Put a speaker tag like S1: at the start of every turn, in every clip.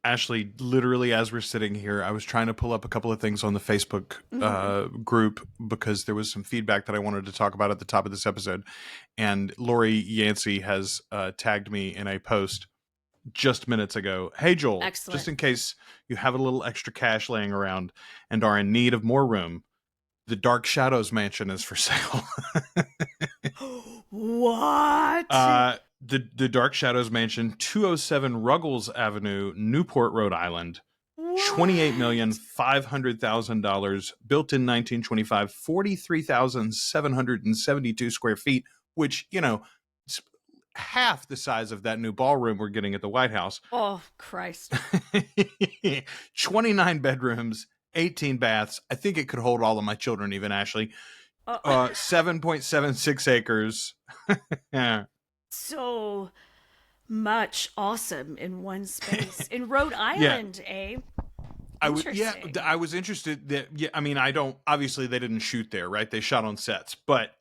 S1: Ashley, literally as we're sitting here, I was trying to pull up a couple of things on the Facebook group because there was some feedback that I wanted to talk about at the top of this episode. And Lori Yancey has tagged me in a post just minutes ago. Hey, Joel,
S2: Excellent.
S1: just in case you have a little extra cash laying around and are in need of more room, the Dark Shadows mansion is for sale.
S2: What?
S1: The Dark Shadows mansion, 207 Ruggles Avenue, Newport, Rhode Island. $28,500,000, built in 1925, 43,772 square feet, which, you know, it's half the size of that new ballroom we're getting at the White House.
S2: Oh, Christ.
S1: 29 bedrooms, 18 baths. I think it could hold all of my children, even, Ashley. 7.76 acres. Yeah.
S2: So much awesome in one space. In Rhode Island, eh?
S1: I was interested that, I mean, I don't, obviously they didn't shoot there, right? They shot on sets, but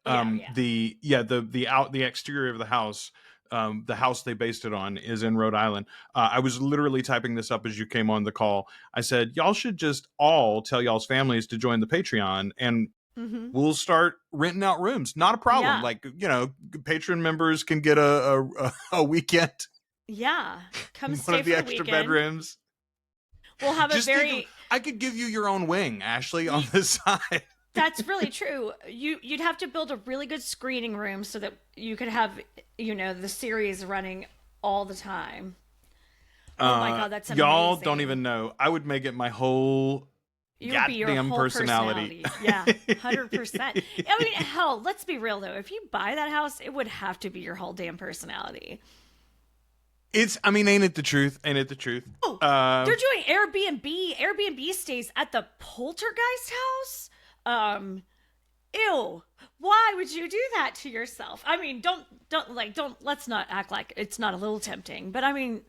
S1: the exterior of the house they based it on is in Rhode Island. I was literally typing this up as you came on the call. I said, y'all should just all tell y'all's families to join the Patreon, and we'll start renting out rooms. Not a problem.
S2: Yeah.
S1: Like, you know, Patreon members can get a weekend.
S2: Yeah. Come
S1: one
S2: stay
S1: of the
S2: for the
S1: extra
S2: weekend.
S1: bedrooms.
S2: We'll have
S1: Just
S2: a very...
S1: I could give you your own wing, Ashley, on the side.
S2: That's really true. You'd have to build a really good screening room so that you could have, you know, the series running all the time. Oh my God, that's amazing.
S1: Y'all don't even know. I would make it my whole goddamn personality.
S2: Yeah, 100%. I mean, hell, let's be real though. If you buy that house, it would have to be your whole damn personality.
S1: Ain't it the truth? Ain't it the truth?
S2: Oh, they're doing Airbnb. Airbnb stays at the poltergeist house. Ew. Why would you do that to yourself? I mean, let's not act like it's not a little tempting, but I mean,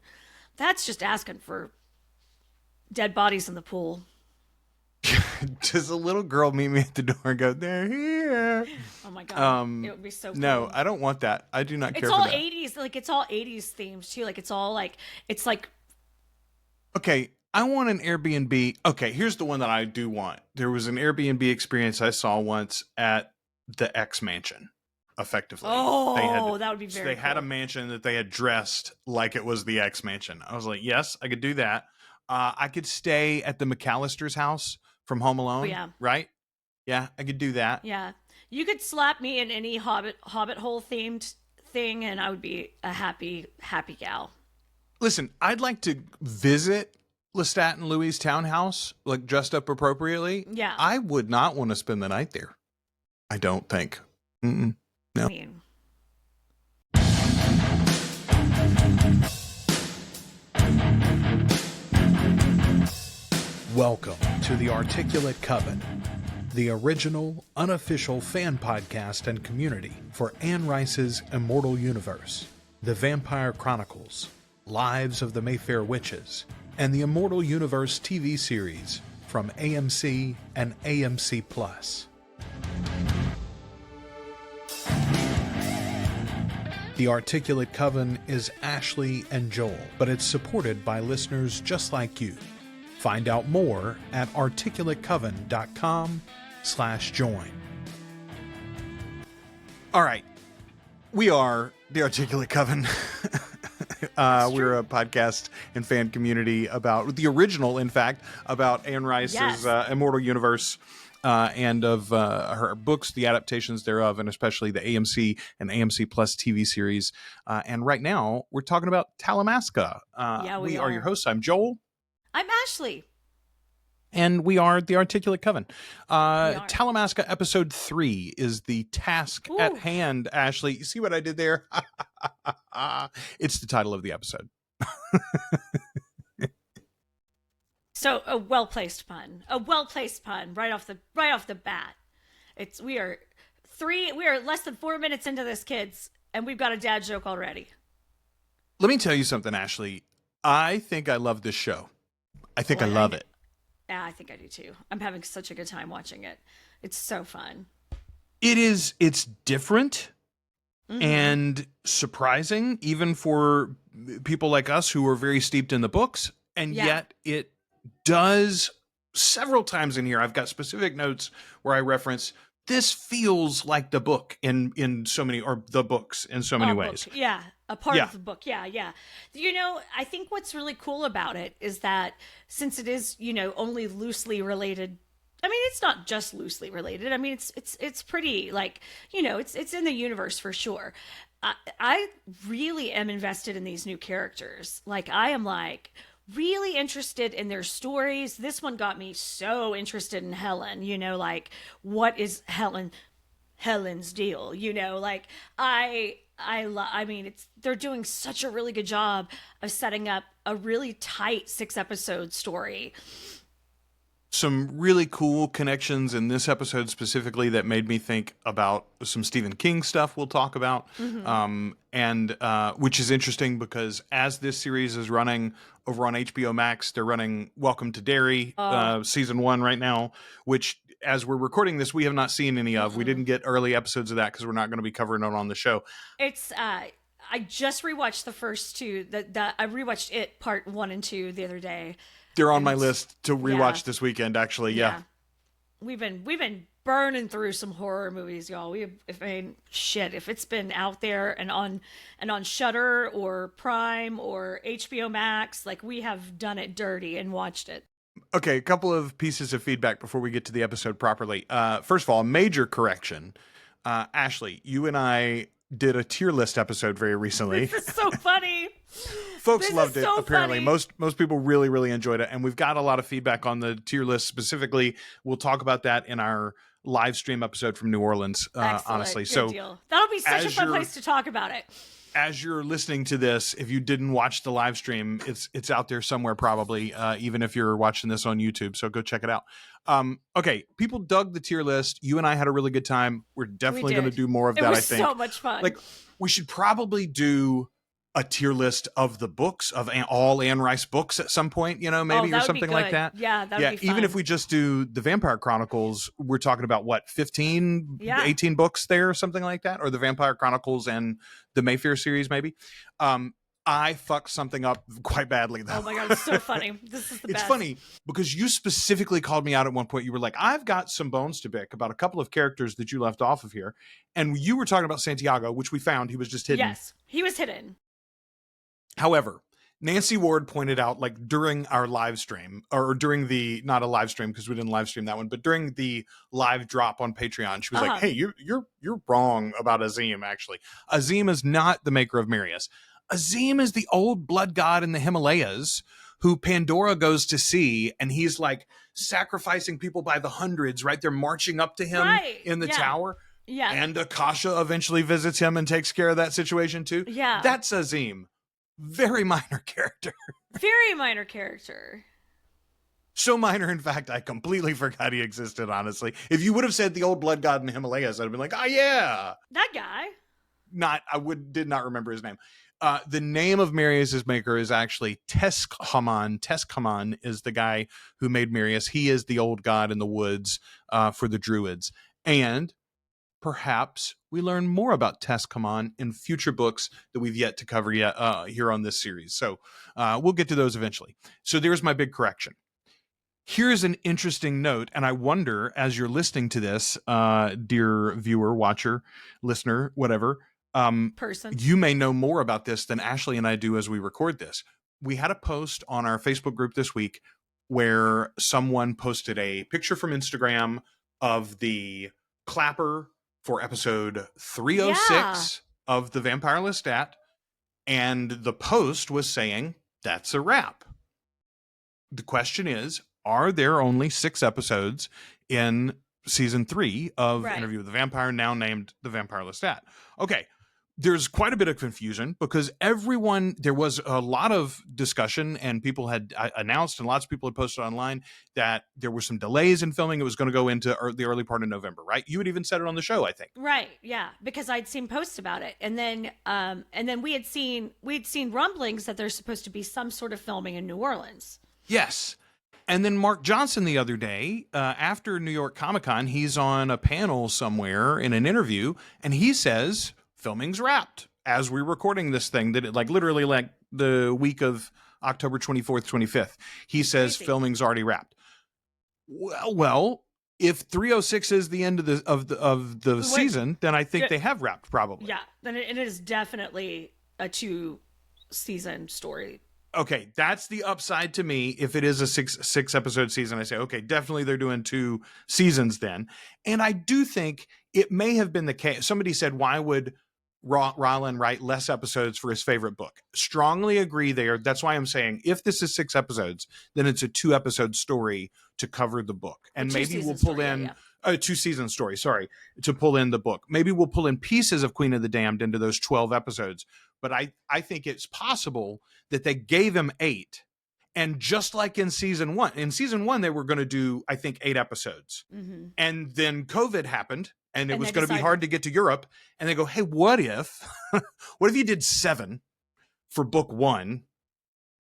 S2: that's just asking for dead bodies in the pool.
S1: Does a little girl meet me at the door and go, they're here?
S2: Oh my God. It would be so cool.
S1: No, I don't want that. I do not care for that.
S2: It's all 80s themes too. Like it's like
S1: okay, I want an Airbnb. Okay, here's the one that I do want. There was an Airbnb experience I saw once at the X Mansion, effectively.
S2: Oh, that would be very
S1: cool. They had a mansion that they had dressed like it was the X Mansion. I was like, yes, I could do that. I could stay at the McAllister's house from Home Alone.
S2: Oh, yeah.
S1: Right? Yeah, I could do that.
S2: Yeah. You could slap me in any Hobbit hole themed thing and I would be a happy gal.
S1: Listen, I'd like to visit Lestat and Louis' townhouse, like dressed up appropriately.
S2: Yeah.
S1: I would not want to spend the night there. I don't think. No.
S2: I mean,
S3: welcome to the Articulate Coven, the original, unofficial fan podcast and community for Anne Rice's Immortal universe, The Vampire Chronicles, Lives of the Mayfair Witches, and the Immortal Universe TV series from AMC and AMC Plus. The Articulate Coven is Ashley and Joel, but it's supported by listeners just like you. Find out more at articulatecoven.com/join.
S1: All right. We are the Articulate Coven. We're a podcast and fan community about the original, in fact, about Anne Rice's Immortal Universe and of her books, the adaptations thereof, and especially the AMC and AMC Plus TV series. And right now, we're talking about Talamaska. We are your hosts. I'm Joel.
S2: I'm Ashley.
S1: And we are the Articulate Coven. Talamaska episode 3 is the task at hand, Ashley. You see what I did there? It's the title of the episode.
S2: So a well-placed pun right off the bat. We are less than 4 minutes into this, kids, and we've got a dad joke already.
S1: Let me tell you something, Ashley. I think I love this show. I think I love it.
S2: Yeah, I think I do too. I'm having such a good time watching it. It's so fun.
S1: It's different and surprising, even for people like us who are very steeped in the books. And
S2: Yeah.
S1: yet it does several times in here. I've got specific notes where I reference this feels like the book in so many, or the books in so many ways.
S2: Book. Yeah, a part of the book. Yeah, yeah. You know, I think what's really cool about it is that since it is, you know, only loosely related. I mean, it's not just loosely related. I mean, it's pretty like, you know, it's in the universe for sure. I really am invested in these new characters. Like, I am like really interested in their stories. This one got me so interested in Helen. You know, like, what is Helen's deal? You know, like, I mean, they're doing such a really good job of setting up a really tight 6-episode story.
S1: Some really cool connections in this episode specifically that made me think about some Stephen King stuff we'll talk about. And which is interesting because as this series is running over on HBO Max, they're running Welcome to Derry season 1 right now, which as we're recording this, we have not seen any of. We didn't get early episodes of that because we're not going to be covering it on the show.
S2: It's I just rewatched the first two. I rewatched it part 1 and 2 the other day.
S1: They're on my list to rewatch this weekend, actually. Yeah.
S2: We've been burning through some horror movies, y'all. If it's been out there and on Shudder or Prime or HBO Max, like, we have done it dirty and watched it.
S1: Okay, a couple of pieces of feedback before we get to the episode properly. First of all, a major correction. Ashley, you and I did a tier list episode very recently.
S2: This is so funny.
S1: Folks loved it,
S2: so
S1: apparently.
S2: Funny.
S1: Most people really, really enjoyed it. And we've got a lot of feedback on the tier list specifically. We'll talk about that in our live stream episode from New Orleans, honestly.
S2: Good deal. That'll be such a fun place to talk about it.
S1: As you're listening to this, if you didn't watch the live stream, it's out there somewhere probably, even if you're watching this on YouTube. So go check it out. Okay, people dug the tier list. You and I had a really good time. We're definitely going to do more of that, I think.
S2: It was so much fun.
S1: Like, we should probably do a tier list of the books, of all Anne Rice books at some point, you know, maybe, or something like that.
S2: Yeah, that would be fun.
S1: Even if we just do the Vampire Chronicles, we're talking about what, 15, 18 books there, something like that, or the Vampire Chronicles and the Mayfair series, maybe. I fucked something up quite badly, though.
S2: Oh my God, it's so funny. This is the best.
S1: It's funny because you specifically called me out at one point. You were like, I've got some bones to pick about a couple of characters that you left off of here. And you were talking about Santiago, which we found he was just hidden.
S2: Yes, he was hidden.
S1: However, Nancy Ward pointed out, like, during our live stream, or during the, not a live stream because we didn't live stream that one, but during the live drop on Patreon, she was like, hey, you're wrong about Azim, actually. Azim is not the maker of Marius. Azim is the old blood god in the Himalayas who Pandora goes to see, and he's like sacrificing people by the hundreds, right? They're marching up to him in the tower.
S2: Yeah.
S1: And Akasha eventually visits him and takes care of that situation too.
S2: Yeah.
S1: That's Azim. Very minor character.
S2: Very minor character.
S1: So minor, in fact, I completely forgot he existed, honestly. If you would have said the old blood god in the Himalayas, I'd have been like, oh yeah.
S2: That guy.
S1: Did not remember his name. The name of Marius's maker is actually Teskhaman. Teskhaman is the guy who made Marius. He is the old god in the woods for the Druids. And perhaps we learn more about Teskhaman in future books that we've yet to cover here on this series. So we'll get to those eventually. So there's my big correction. Here's an interesting note, and I wonder, as you're listening to this, dear viewer, watcher, listener, whatever,
S2: person,
S1: you may know more about this than Ashley and I do as we record this. We had a post on our Facebook group this week where someone posted a picture from Instagram of the clapper for episode 306 of the Vampire Lestat, and the post was saying, that's a wrap. The question is, are there only 6 episodes in season 3 of Interview with the Vampire, now named The Vampire Lestat? Okay, there's quite a bit of confusion because there was a lot of discussion, and people had announced, and lots of people had posted online that there were some delays in filming. It was going to go into the early part of November, right? You had even said it on the show, I think.
S2: Right, yeah, because I'd seen posts about it, and then we'd seen rumblings that there's supposed to be some sort of filming in New Orleans.
S1: Yes. And then Mark Johnson the other day, after New York Comic-Con, he's on a panel somewhere in an interview, and he says filming's wrapped as we're recording this thing, that it, like, literally, like, the week of October 24th, 25th. He says
S2: Crazy.
S1: filming's already wrapped. Well, if 306 is the end of the season, then I think they have wrapped probably.
S2: Yeah, then it is definitely a 2-season story.
S1: Okay, that's the upside to me. If it is a six episode season, I say, okay, definitely they're doing 2 seasons then. And I do think it may have been the case. Somebody said, why would Rollin write less episodes for his favorite book? Strongly agree there. That's why I'm saying if this is 6 episodes, then it's a 2-episode story to cover the book. And maybe we'll pull in a 2-season story, to pull in the book. Maybe we'll pull in pieces of Queen of the Damned into those 12 episodes. But I think it's possible that they gave him 8. And just like in season 1, they were going to do, I think, 8 episodes. Mm-hmm. And then COVID happened, and it was going to be hard to get to Europe. And they go, hey, what if you did 7 for book 1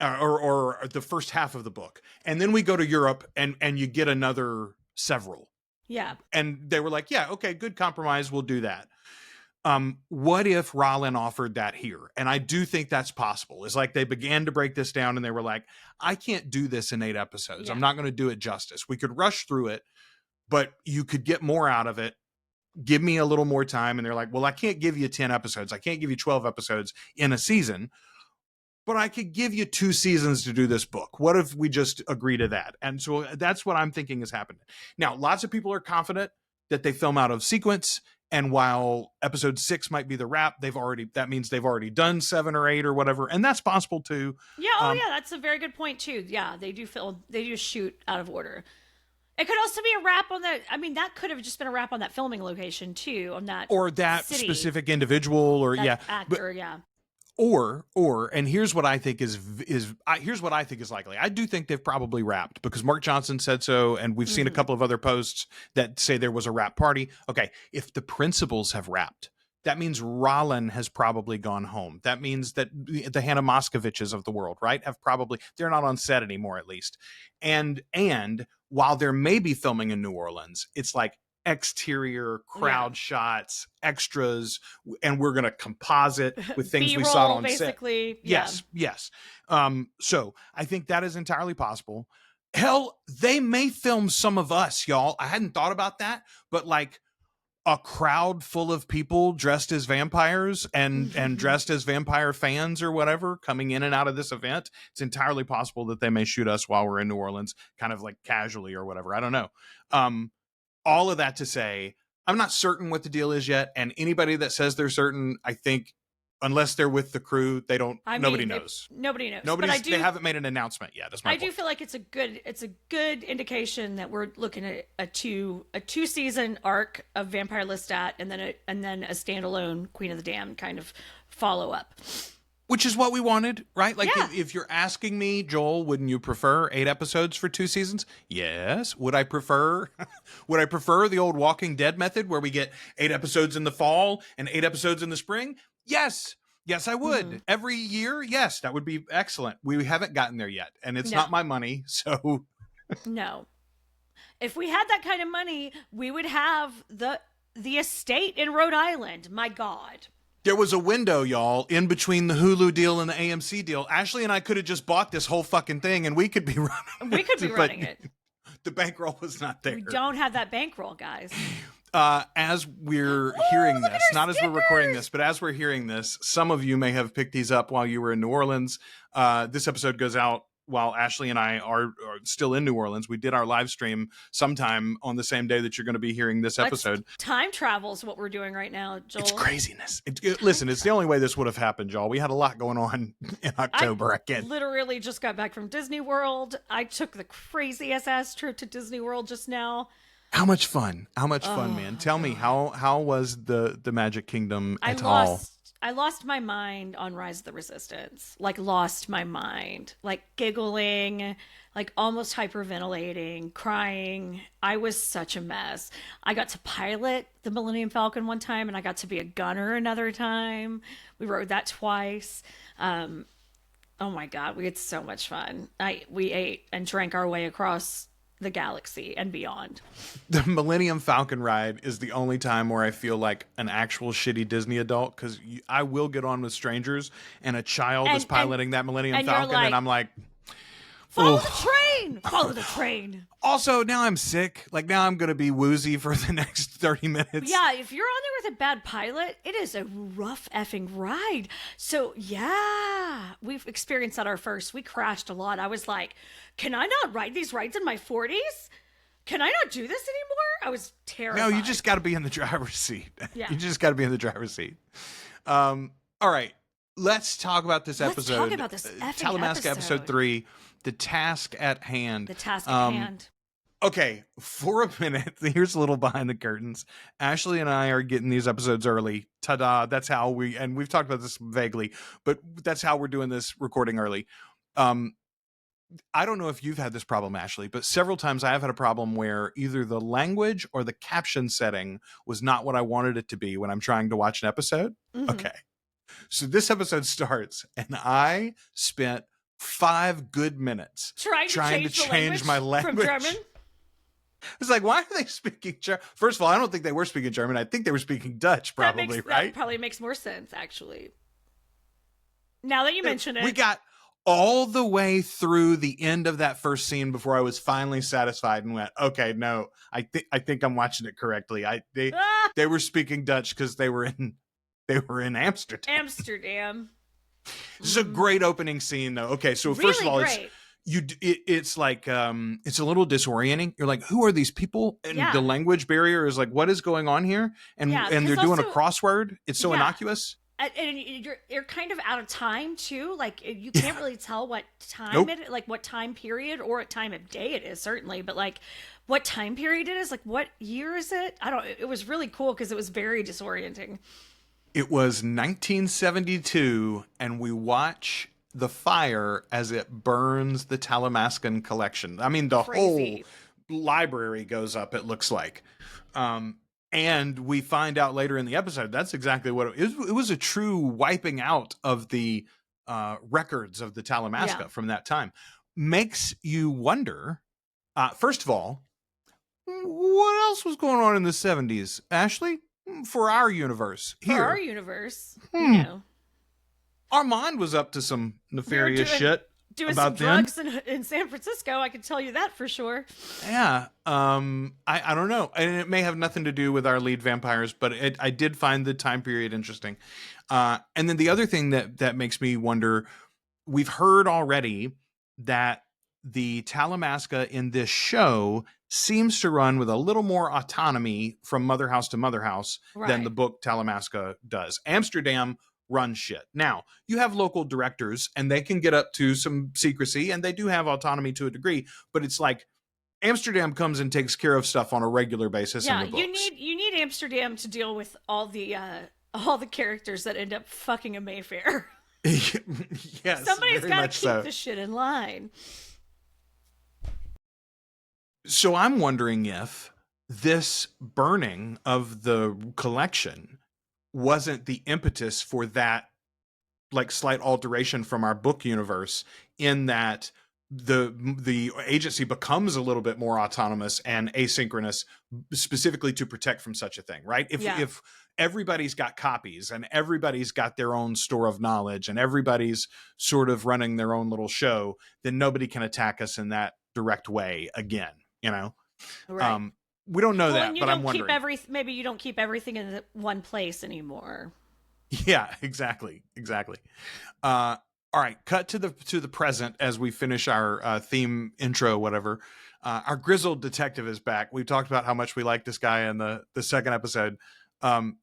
S1: or the first half of the book? And then we go to Europe and you get another several.
S2: Yeah.
S1: And they were like, yeah, okay, good compromise. We'll do that. What if Rollin offered that here? And I do think that's possible. It's like they began to break this down and they were like, I can't do this in 8 episodes. Yeah. I'm not going to do it justice. We could rush through it, but you could get more out of it. Give me a little more time. And they're like, well, I can't give you 10 episodes. I can't give you 12 episodes in a season, but I could give you 2 seasons to do this book. What if we just agree to that? And so that's what I'm thinking is happening. Now, lots of people are confident that they film out of sequence. And while episode 6 might be the wrap, that means they've already done 7 or 8 or whatever. And that's possible too.
S2: Yeah. Yeah. That's a very good point too. Yeah. They do shoot out of order. It could also be a wrap on that could have just been a wrap on that filming location too, on that.
S1: Or that
S2: city,
S1: specific individual or
S2: actor. Yeah.
S1: Or, and here's what I think is likely. I do think they've probably wrapped because Mark Johnson said so. And we've seen a couple of other posts that say there was a wrap party. Okay. If the principals have wrapped, that means Rollin has probably gone home. That means that the Hannah Moskoviches of the world, right, they're not on set anymore, at least. And while there may be filming in New Orleans, it's like exterior crowd shots, extras, and we're going to composite with things we saw on
S2: basically,
S1: set. Yes. So I think that is entirely possible. Hell, they may film some of us, y'all. I hadn't thought about that, but like a crowd full of people dressed as vampires and dressed as vampire fans or whatever coming in and out of this event. It's entirely possible that they may shoot us while we're in New Orleans, kind of like casually or whatever. I don't know. All of that to say, I'm not certain what the deal is yet. And anybody that says they're certain, I think, unless they're with the crew, nobody knows.
S2: Nobody knows.
S1: They haven't made an announcement yet. That's my point.
S2: I do feel like it's a good indication that we're looking at a 2-season arc of Vampire Lestat and then a standalone Queen of the Damned kind of follow up.
S1: Which is what we wanted, right? Like, if you're asking me, Joel, wouldn't you prefer 8 episodes for 2 seasons? Yes. Would I prefer the old Walking Dead method where we get 8 episodes in the fall and 8 episodes in the spring? Yes. Yes, I would. Mm-hmm. Every year, yes, that would be excellent. We haven't gotten there yet, and it's not my money, so...
S2: No. If we had that kind of money, we would have the estate in Rhode Island. My God.
S1: There was a window, y'all, in between the Hulu deal and the AMC deal. Ashley and I could have just bought this whole fucking thing and we could be running
S2: running it.
S1: The bankroll was not there.
S2: We don't have that bankroll, guys.
S1: As we're hearing this, not as we're recording this, but as we're hearing this, some of you may have picked these up while you were in New Orleans. This episode goes out while Ashley and I are still in New Orleans. We did our live stream sometime on the same day that you're going to be hearing this episode.
S2: Time travel is what we're doing right now, Joel.
S1: It's craziness. Listen, it's the only way this would have happened, y'all. We had a lot going on in October.
S2: I literally just got back from Disney World. I took the craziest ass trip to Disney World just now.
S1: How much fun, man. Tell me, how was the Magic Kingdom at all?
S2: I lost my mind on Rise of the Resistance. Lost my mind. Giggling, almost hyperventilating, crying. I was such a mess. I got to pilot the Millennium Falcon one time, and I got to be a gunner another time. We rode that twice. Oh my God, we had so much fun. We ate and drank our way across the galaxy and beyond.
S1: The Millennium Falcon ride is the only time where I feel like an actual shitty Disney adult, because I will get on with strangers and a child is piloting that Millennium Falcon, and I'm like,
S2: follow the train! Follow the train!
S1: Also, now I'm sick. Like, now I'm going to be woozy for the next 30 minutes.
S2: Yeah, if you're on there with a bad pilot, it is a rough effing ride. So, yeah, we've experienced that our first. We crashed a lot. I was like, can I not ride these rides in my 40s? Can I not do this anymore? I was terrified.
S1: No, you just got to be in the driver's seat.
S2: Yeah.
S1: You just got to be in the driver's seat. All right. Let's talk about this episode.
S2: Let's talk about this effing
S1: Talamaska episode 3. The task at hand.
S2: The task at hand.
S1: Okay, for a minute, here's a little behind the curtains. Ashley and I are getting these episodes early. Ta-da! That's how and we've talked about this vaguely, but that's how we're doing this recording early. I don't know if you've had this problem, Ashley, but several times I have had a problem where either the language or the caption setting was not what I wanted it to be when I'm trying to watch an episode. Mm-hmm. Okay, so this episode starts, and I spent 5 good minutes trying to change my language
S2: from German.
S1: It's like, why are they speaking German? First of all, I don't think they were speaking German. I think they were speaking Dutch, probably, right?
S2: That probably makes more sense, actually. Now that you mention it.
S1: We got all the way through the end of that first scene before I was finally satisfied and went, okay, no, I think I'm watching it correctly. They were speaking Dutch because they were in Amsterdam. This is a great opening scene, though. Okay, so
S2: really
S1: first of all,
S2: great.
S1: It's like it's a little disorienting. You're like, who are these people? And the language barrier is like, what is going on here? And they're doing a crossword. It's so innocuous.
S2: And you're kind of out of time too. Like you can't really tell what time what time period or what time of day it is, certainly, but like what time period it is, like what year is it? It was really cool because it was very disorienting.
S1: It was 1972, and we watch the fire as it burns the Talamascan collection. I mean, the whole library goes up, it looks like. And we find out later in the episode, that's exactly what it was. It was a true wiping out of the records of the Talamaska from that time. Makes you wonder, first of all, what else was going on in the 70s, Ashley? For our universe here.
S2: For our universe, you know.
S1: Armand was up to some nefarious shit.
S2: Doing some drugs in San Francisco, I can tell you that for sure.
S1: Yeah. I don't know. And it may have nothing to do with our lead vampires, but I did find the time period interesting. And then the other thing that makes me wonder, we've heard already that the Talamaska in this show seems to run with a little more autonomy from Mother House to Mother House than the book Talamaska does. Amsterdam runs shit. Now, you have local directors and they can get up to some secrecy and they do have autonomy to a degree, but it's like Amsterdam comes and takes care of stuff on a regular basis in the books.
S2: You need Amsterdam to deal with all the characters that end up fucking a Mayfair.
S1: Yes,
S2: somebody's got to keep the shit in line.
S1: So I'm wondering if this burning of the collection wasn't the impetus for that, like, slight alteration from our book universe, in that the agency becomes a little bit more autonomous and asynchronous, specifically to protect from such a thing, right? If everybody's got copies and everybody's got their own store of knowledge and everybody's sort of running their own little show, then nobody can attack us in that direct way again. You know,
S2: right.
S1: We don't know that, but I'm wondering.
S2: Maybe you don't keep everything in one place anymore.
S1: Yeah, exactly. All right, cut to the present as we finish our theme intro, whatever. Our grizzled detective is back. We talked about how much we like this guy in the second episode.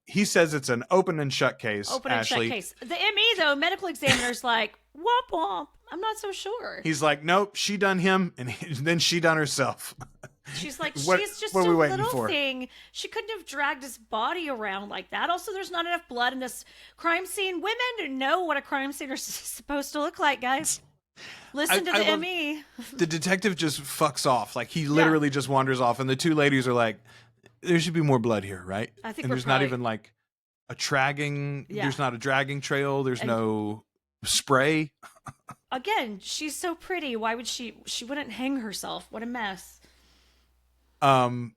S1: He says it's an open and shut case.
S2: Open and
S1: Ashley.
S2: shut case. The ME though, medical examiner's like, womp womp. I'm not so sure.
S1: He's like, nope, she done him, and then she done herself.
S2: She's like,
S1: What
S2: she's just
S1: are
S2: a
S1: we waiting
S2: little
S1: for?
S2: thing. She couldn't have dragged his body around like that. Also, there's not enough blood in this crime scene. Women know what a crime scene is supposed to look like, guys. Listen to the ME.
S1: The detective just fucks off. Like, he literally just wanders off, and the two ladies are like, there should be more blood here, right?
S2: I think
S1: and there's not even like a dragging. Yeah. There's not a dragging trail. There's no spray.
S2: Again, she's so pretty. Why would she wouldn't hang herself? What a mess.
S1: Um,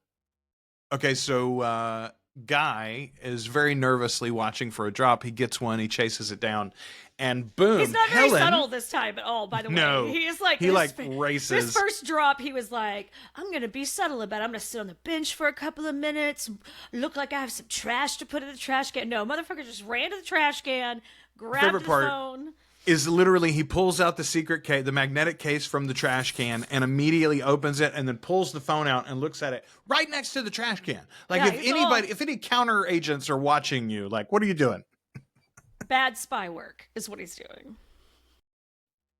S1: okay, so Guy is very nervously watching for a drop. He gets one, he chases it down, and boom,
S2: He's not very
S1: Helen.
S2: subtle this time at all, by the
S1: No,
S2: way. He is like,
S1: he like
S2: his
S1: races.
S2: first drop, he was like, I'm going to be subtle about it. I'm going to sit on the bench for a couple of minutes, look like I have some trash to put in the trash can. No, motherfucker just ran to the trash can, grabbed the phone.
S1: Is literally he pulls out the secret case, the magnetic case from the trash can, and immediately opens it and then pulls the phone out and looks at it right next to the trash can. Like,
S2: Yeah,
S1: if any counter agents are watching you, like, what are you doing?
S2: Bad spy work is what he's doing.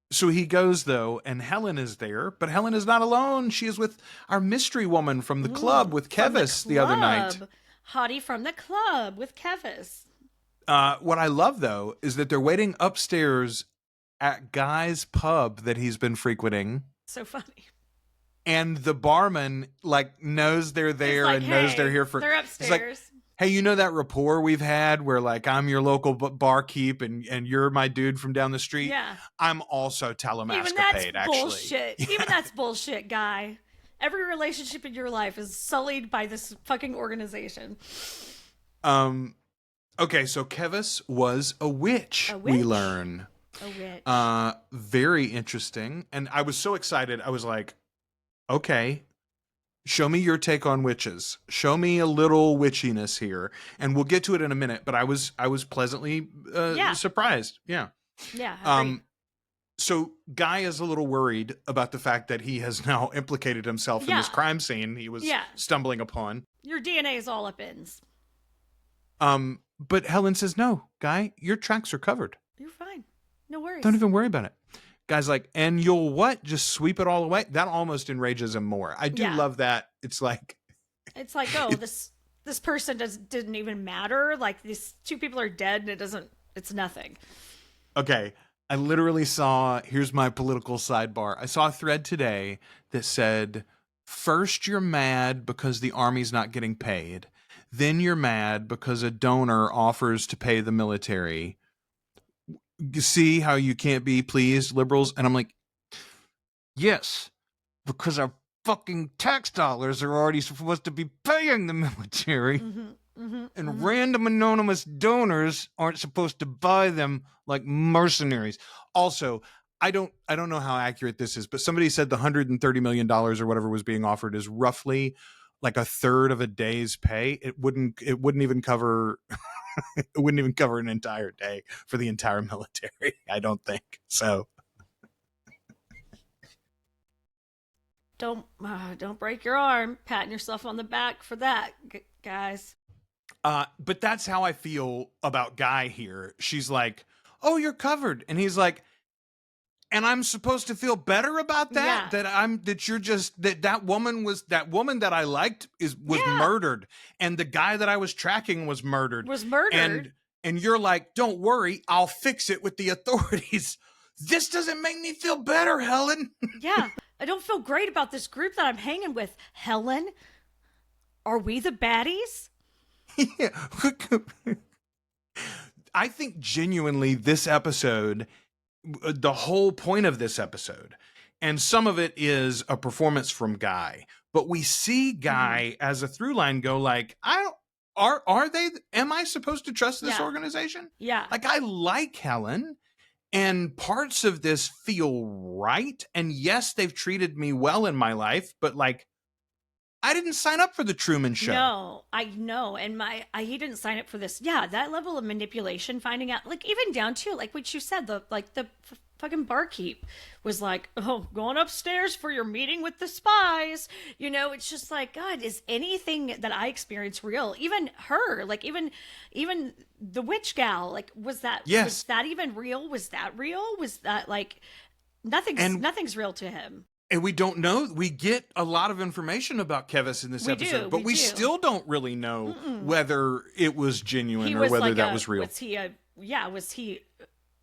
S1: So he goes, though, and Helen is there, but Helen is not alone. She is with our mystery woman from the club with Kevis the other night.
S2: Hottie from the club with Kevis.
S1: What I love, though, is that they're waiting upstairs at Guy's pub that he's been frequenting.
S2: So funny.
S1: And the barman, like, knows they're there
S2: like,
S1: and knows they're here for...
S2: They're upstairs.
S1: Like, hey, you know that rapport we've had where, like, I'm your local barkeep and you're my dude from down the street?
S2: Yeah.
S1: I'm also Talamaska
S2: Even that's
S1: paid, actually.
S2: bullshit.
S1: Yeah.
S2: Even that's bullshit, Guy. Every relationship in your life is sullied by this fucking organization.
S1: Okay, so Kevis was a witch, we learn.
S2: A witch.
S1: Very interesting. And I was so excited. I was like, okay, show me your take on witches. Show me a little witchiness here. And we'll get to it in a minute, but I was pleasantly surprised. Yeah.
S2: Yeah.
S1: So Guy is a little worried about the fact that he has now implicated himself in this crime scene he was stumbling upon.
S2: Your DNA is all up ins.
S1: But Helen says, no, Guy, your tracks are covered.
S2: You're fine. No worries.
S1: Don't even worry about it. Guy's like, and you'll what? Just sweep it all away? That almost enrages him more. I do love that. It's like,
S2: oh, this person didn't even matter. Like, these two people are dead and it's nothing.
S1: Okay. I literally saw, here's my political sidebar. I saw a thread today that said, first you're mad because the army's not getting paid. Then you're mad because a donor offers to pay the military. You see how you can't be pleased, liberals? And I'm like, yes, because our fucking tax dollars are already supposed to be paying the military. And random anonymous donors aren't supposed to buy them like mercenaries. Also, I don't know how accurate this is, but somebody said the $130 million or whatever was being offered is roughly like a third of a day's pay. It wouldn't even cover it wouldn't even cover an entire day for the entire military, I don't think. So
S2: don't break your arm patting yourself on the back for that, guys.
S1: But that's how I feel about Guy here. She's like, oh, you're covered. And he's like, and I'm supposed to feel better about that?
S2: Yeah.
S1: That woman that I liked was murdered. And the guy that I was tracking was murdered. And you're like, don't worry, I'll fix it with the authorities. This doesn't make me feel better, Helen.
S2: Yeah. I don't feel great about this group that I'm hanging with. Helen, are we the baddies?
S1: Yeah. I think genuinely this episode, the whole point of this episode, and some of it is a performance from Guy, but we see Guy as a through line go like, am I supposed to trust this organization?
S2: Yeah.
S1: Like, I like Helen and parts of this feel right. And yes, they've treated me well in my life, but like, I didn't sign up for the Truman Show.
S2: No, I know. And he didn't sign up for this. Yeah, that level of manipulation, finding out, like, even down to, like what you said, the fucking barkeep was like, oh, going upstairs for your meeting with the spies. You know, it's just like, God, is anything that I experience real? Even her, like, even the witch gal, like, was that even real? Was that real? Was that, like, nothing's real to him?
S1: And we don't know. We get a lot of information about Kevis in this episode, but we still don't really know whether it was genuine or whether that was real.
S2: Was he a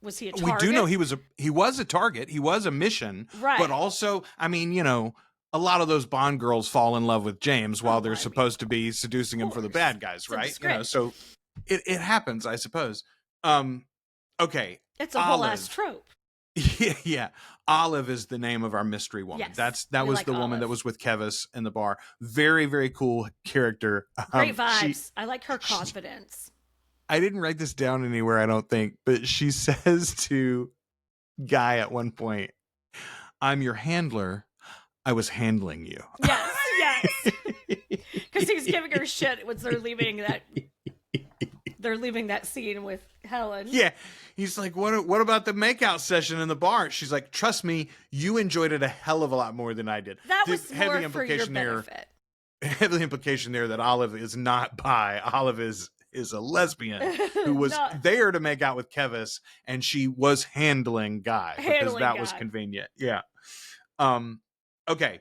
S2: target?
S1: We do know he was a target. He was a mission.
S2: Right.
S1: But also, I mean, you know, a lot of those Bond girls fall in love with James while they're supposed to be seducing him for the bad guys, right? You know, so it happens, I suppose. Okay.
S2: It's a whole ass trope.
S1: Yeah. Olive is the name of our mystery woman.
S2: Yes,
S1: That
S2: we
S1: was
S2: like
S1: the woman
S2: Olive.
S1: that was with Kevis in the bar. Very, very cool character.
S2: Great vibes. I like her confidence.
S1: I didn't write this down anywhere, I don't think, but she says to Guy at one point, "I'm your handler. I was handling you."
S2: Yes. Because he's giving her shit when they're leaving that scene with Helen.
S1: Yeah. He's like, what about the makeout session in the bar? She's like, trust me, you enjoyed it a hell of a lot more than I did.
S2: That was more for your benefit.
S1: Heavy implication there that Olive is not bi. Olive is a lesbian who was there to make out with Kevis, and she was handling Guy because that was convenient. Yeah. Okay.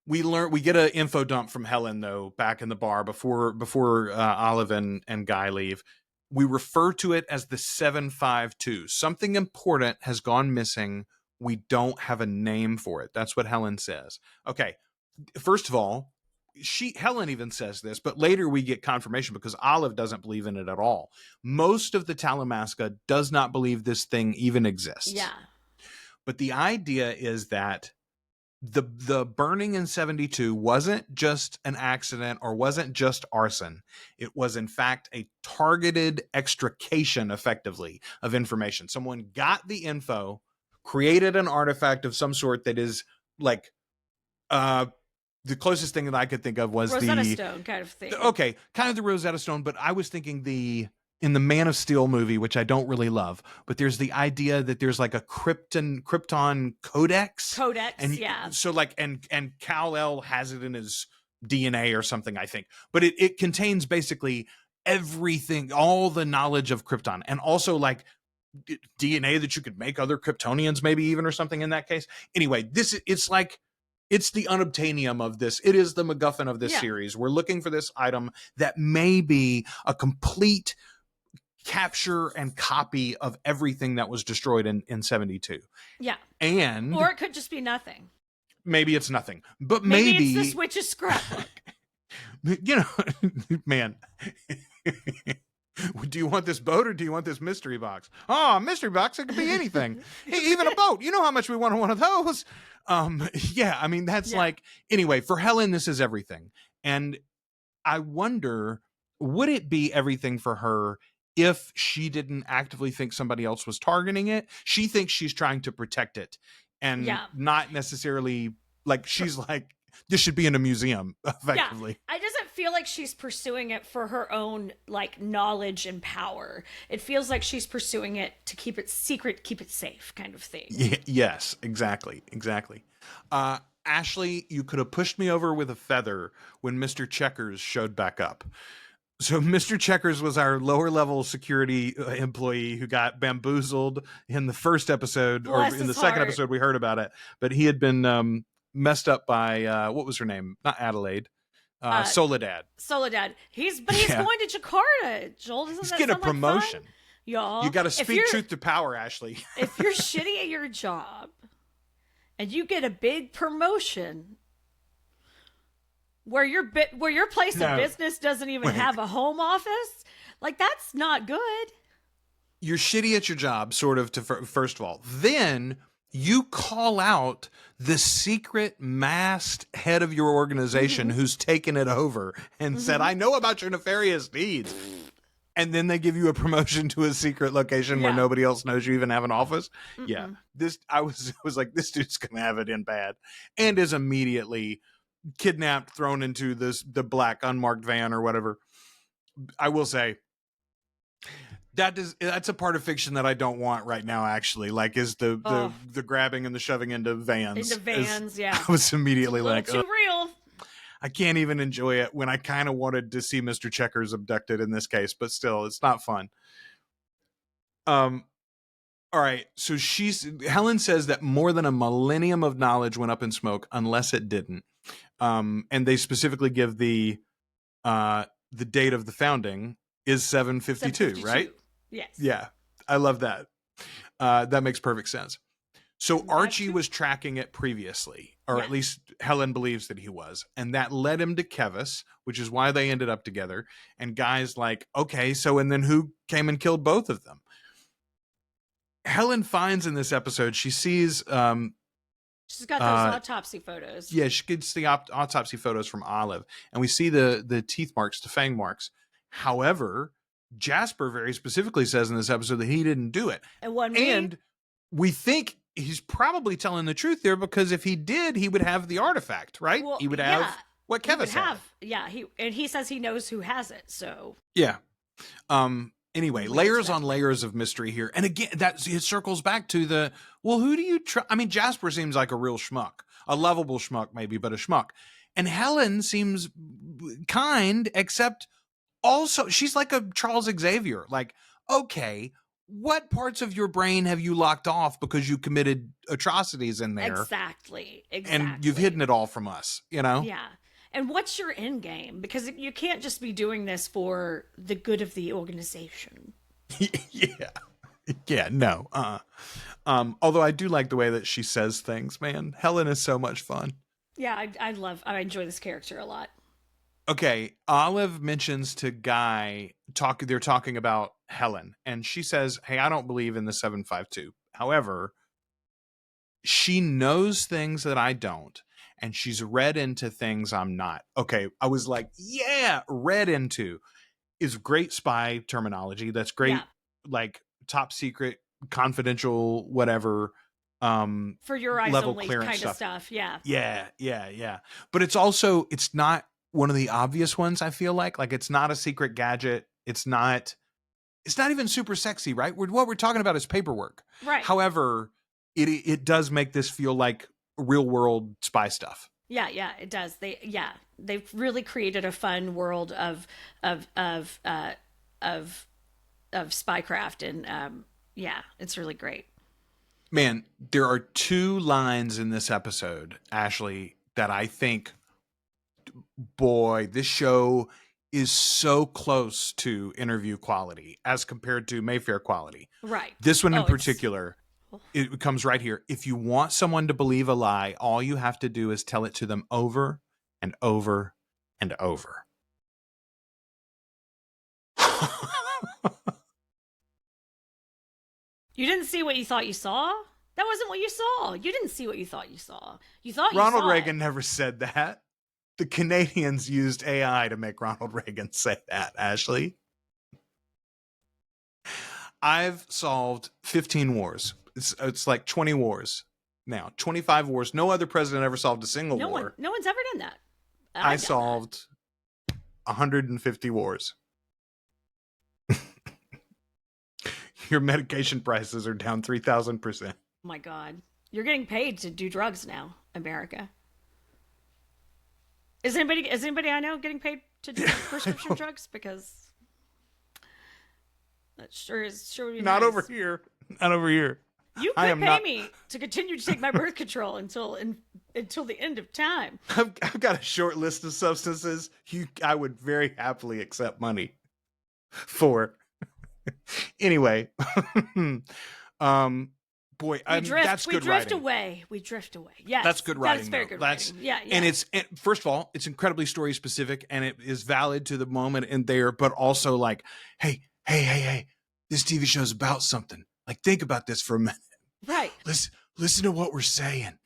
S1: We get an info dump from Helen though back in the bar before Olive and Guy leave. We refer to it as the 752. Something important has gone missing. We don't have a name for it. That's what Helen says. Okay. First of all, Helen even says this, but later we get confirmation because Olive doesn't believe in it at all. Most of the Talamaska does not believe this thing even exists.
S2: Yeah.
S1: But the idea is that the burning in 72 wasn't just an accident or wasn't just arson. It was in fact a targeted extrication effectively of information. Someone got the info, created an artifact of some sort that is like the closest thing that I could think of was
S2: Rosetta Stone kind of thing.
S1: Okay, kind of the Rosetta Stone, but I was thinking in the Man of Steel movie, which I don't really love, but there's the idea that there's like a Krypton codex. And
S2: yeah.
S1: So like, and Kal-El has it in his DNA or something, I think. But it contains basically everything, all the knowledge of Krypton, and also like DNA that you could make other Kryptonians maybe even or something in that case. Anyway, it's the unobtainium of this. It is the MacGuffin of this series. We're looking for this item that may be a complete capture and copy of everything that was destroyed in 72.
S2: Yeah.
S1: Or
S2: it could just be nothing.
S1: Maybe it's nothing. But maybe
S2: it's this witch's scrapbook.
S1: You know, man. Do you want this boat or do you want this mystery box? Oh, mystery box, it could be anything. Even a boat. You know how much we want one of those. Yeah, I mean, that's like, anyway, for Helen, this is everything. And I wonder, would it be everything for her if she didn't actively think somebody else was targeting it? She thinks she's trying to protect it and not necessarily like, she's like, this should be in a museum, effectively.
S2: Yeah. I doesn't feel like she's pursuing it for her own like knowledge and power. It feels like she's pursuing it to keep it secret, keep it safe kind of thing.
S1: Yes, exactly. Ashley, you could have pushed me over with a feather when Mr. Checkers showed back up. So Mr. Checkers was our lower level security employee who got bamboozled in the first episode, or in the second episode we heard about it, but he had been messed up by what was her name? Not Adelaide. Soledad.
S2: He's going to Jakarta. Joel,
S1: he's getting a promotion.
S2: Y'all,
S1: you got to speak truth to power, Ashley.
S2: If you're shitty at your job and you get a big promotion where your place of business doesn't even have a home office, like that's not good.
S1: You're shitty at your job, sort of, first of all. Then you call out the secret masked head of your organization who's taken it over and said, I know about your nefarious deeds. And then they give you a promotion to a secret location where nobody else knows you even have an office. Yeah. I was like, this dude's going to have it in bad, and is immediately kidnapped, thrown into the black unmarked van or whatever. I will say, that's a part of fiction that I don't want right now, actually. Like, is the grabbing and the shoving into vans.
S2: Yeah.
S1: I was immediately like,
S2: too real.
S1: I can't even enjoy it when I kind of wanted to see Mr. Checkers abducted in this case, but still, it's not fun. All right. So Helen says that more than a millennium of knowledge went up in smoke, unless it didn't. And they specifically give the date of the founding is 752, right?
S2: Yes.
S1: Yeah. I love that. That makes perfect sense. So Archie was tracking it previously, or at least Helen believes that he was. And that led him to Kevis, which is why they ended up together. And Guy's like, okay, so and then who came and killed both of them? Helen finds in this episode, she sees
S2: She's got those autopsy photos.
S1: Yeah, she gets the autopsy photos from Olive, and we see the teeth marks, the fang marks. However, Jasper very specifically says in this episode that he didn't do it. And we think he's probably telling the truth there, because if he did, he would have the artifact, right?
S2: Well,
S1: he would have what Kevin said.
S2: Yeah, he says he knows who has it, so.
S1: Yeah. Anyway, layers on layers of mystery here. And again, it circles back to who do you trust? I mean, Jasper seems like a real schmuck, a lovable schmuck maybe, but a schmuck. And Helen seems kind, except also she's like a Charles Xavier. Like, okay, what parts of your brain have you locked off because you committed atrocities in there?
S2: Exactly.
S1: And you've hidden it all from us, you know?
S2: Yeah. And what's your end game? Because you can't just be doing this for the good of the organization.
S1: Yeah, no. Although I do like the way that she says things, man. Helen is so much fun.
S2: Yeah, I enjoy this character a lot.
S1: Okay, Olive mentions to Guy, they're talking about Helen, and she says, hey, I don't believe in the 752. However, she knows things that I don't, and she's read into things I'm not. Okay, I was like, yeah, read into is great spy terminology. That's great, like top secret, confidential, whatever.
S2: For your eyes
S1: level
S2: only
S1: clearance
S2: kind of stuff. Yeah.
S1: Yeah. But it's not one of the obvious ones, I feel like. Like, it's not a secret gadget. It's not even super sexy, right? What we're talking about is paperwork.
S2: Right.
S1: However, it does make this feel like real world spy stuff.
S2: Yeah, it does. They've really created a fun world of spycraft, and it's really great.
S1: Man, there are 2 lines in this episode, Ashley, that I think, boy, this show is so close to Interview quality as compared to Mayfair quality.
S2: Right.
S1: This one in particular, it comes right here. If you want someone to believe a lie, all you have to do is tell it to them over and over and over.
S2: You didn't see what you thought you saw? That wasn't what you saw. You didn't see what you thought you saw. You thought you
S1: Ronald
S2: saw
S1: Reagan
S2: it.
S1: never said that. The Canadians used AI to make Ronald Reagan say that, Ashley. I've solved 15 wars. It's like 20 wars now. 25 wars. No other president ever solved a single war.
S2: No one's ever done that.
S1: I solved 150 wars. Your medication prices are down 3,000%.
S2: Oh my God. You're getting paid to do drugs now, America. Is anybody I know getting paid to do prescription drugs? Because that sure would be
S1: Not
S2: nice.
S1: over here. Not over here.
S2: You could pay me to continue to take my birth control until the end of time.
S1: I've got a short list of substances I would very happily accept money for. Anyway, boy, that's good writing.
S2: We drift away. Yes,
S1: that's good writing.
S2: That's very good writing. Yeah.
S1: And first of all, it's incredibly story specific, and it is valid to the moment and there, but also like, hey, this TV show is about something. Like, think about this for a minute.
S2: Right.
S1: Listen to what we're saying.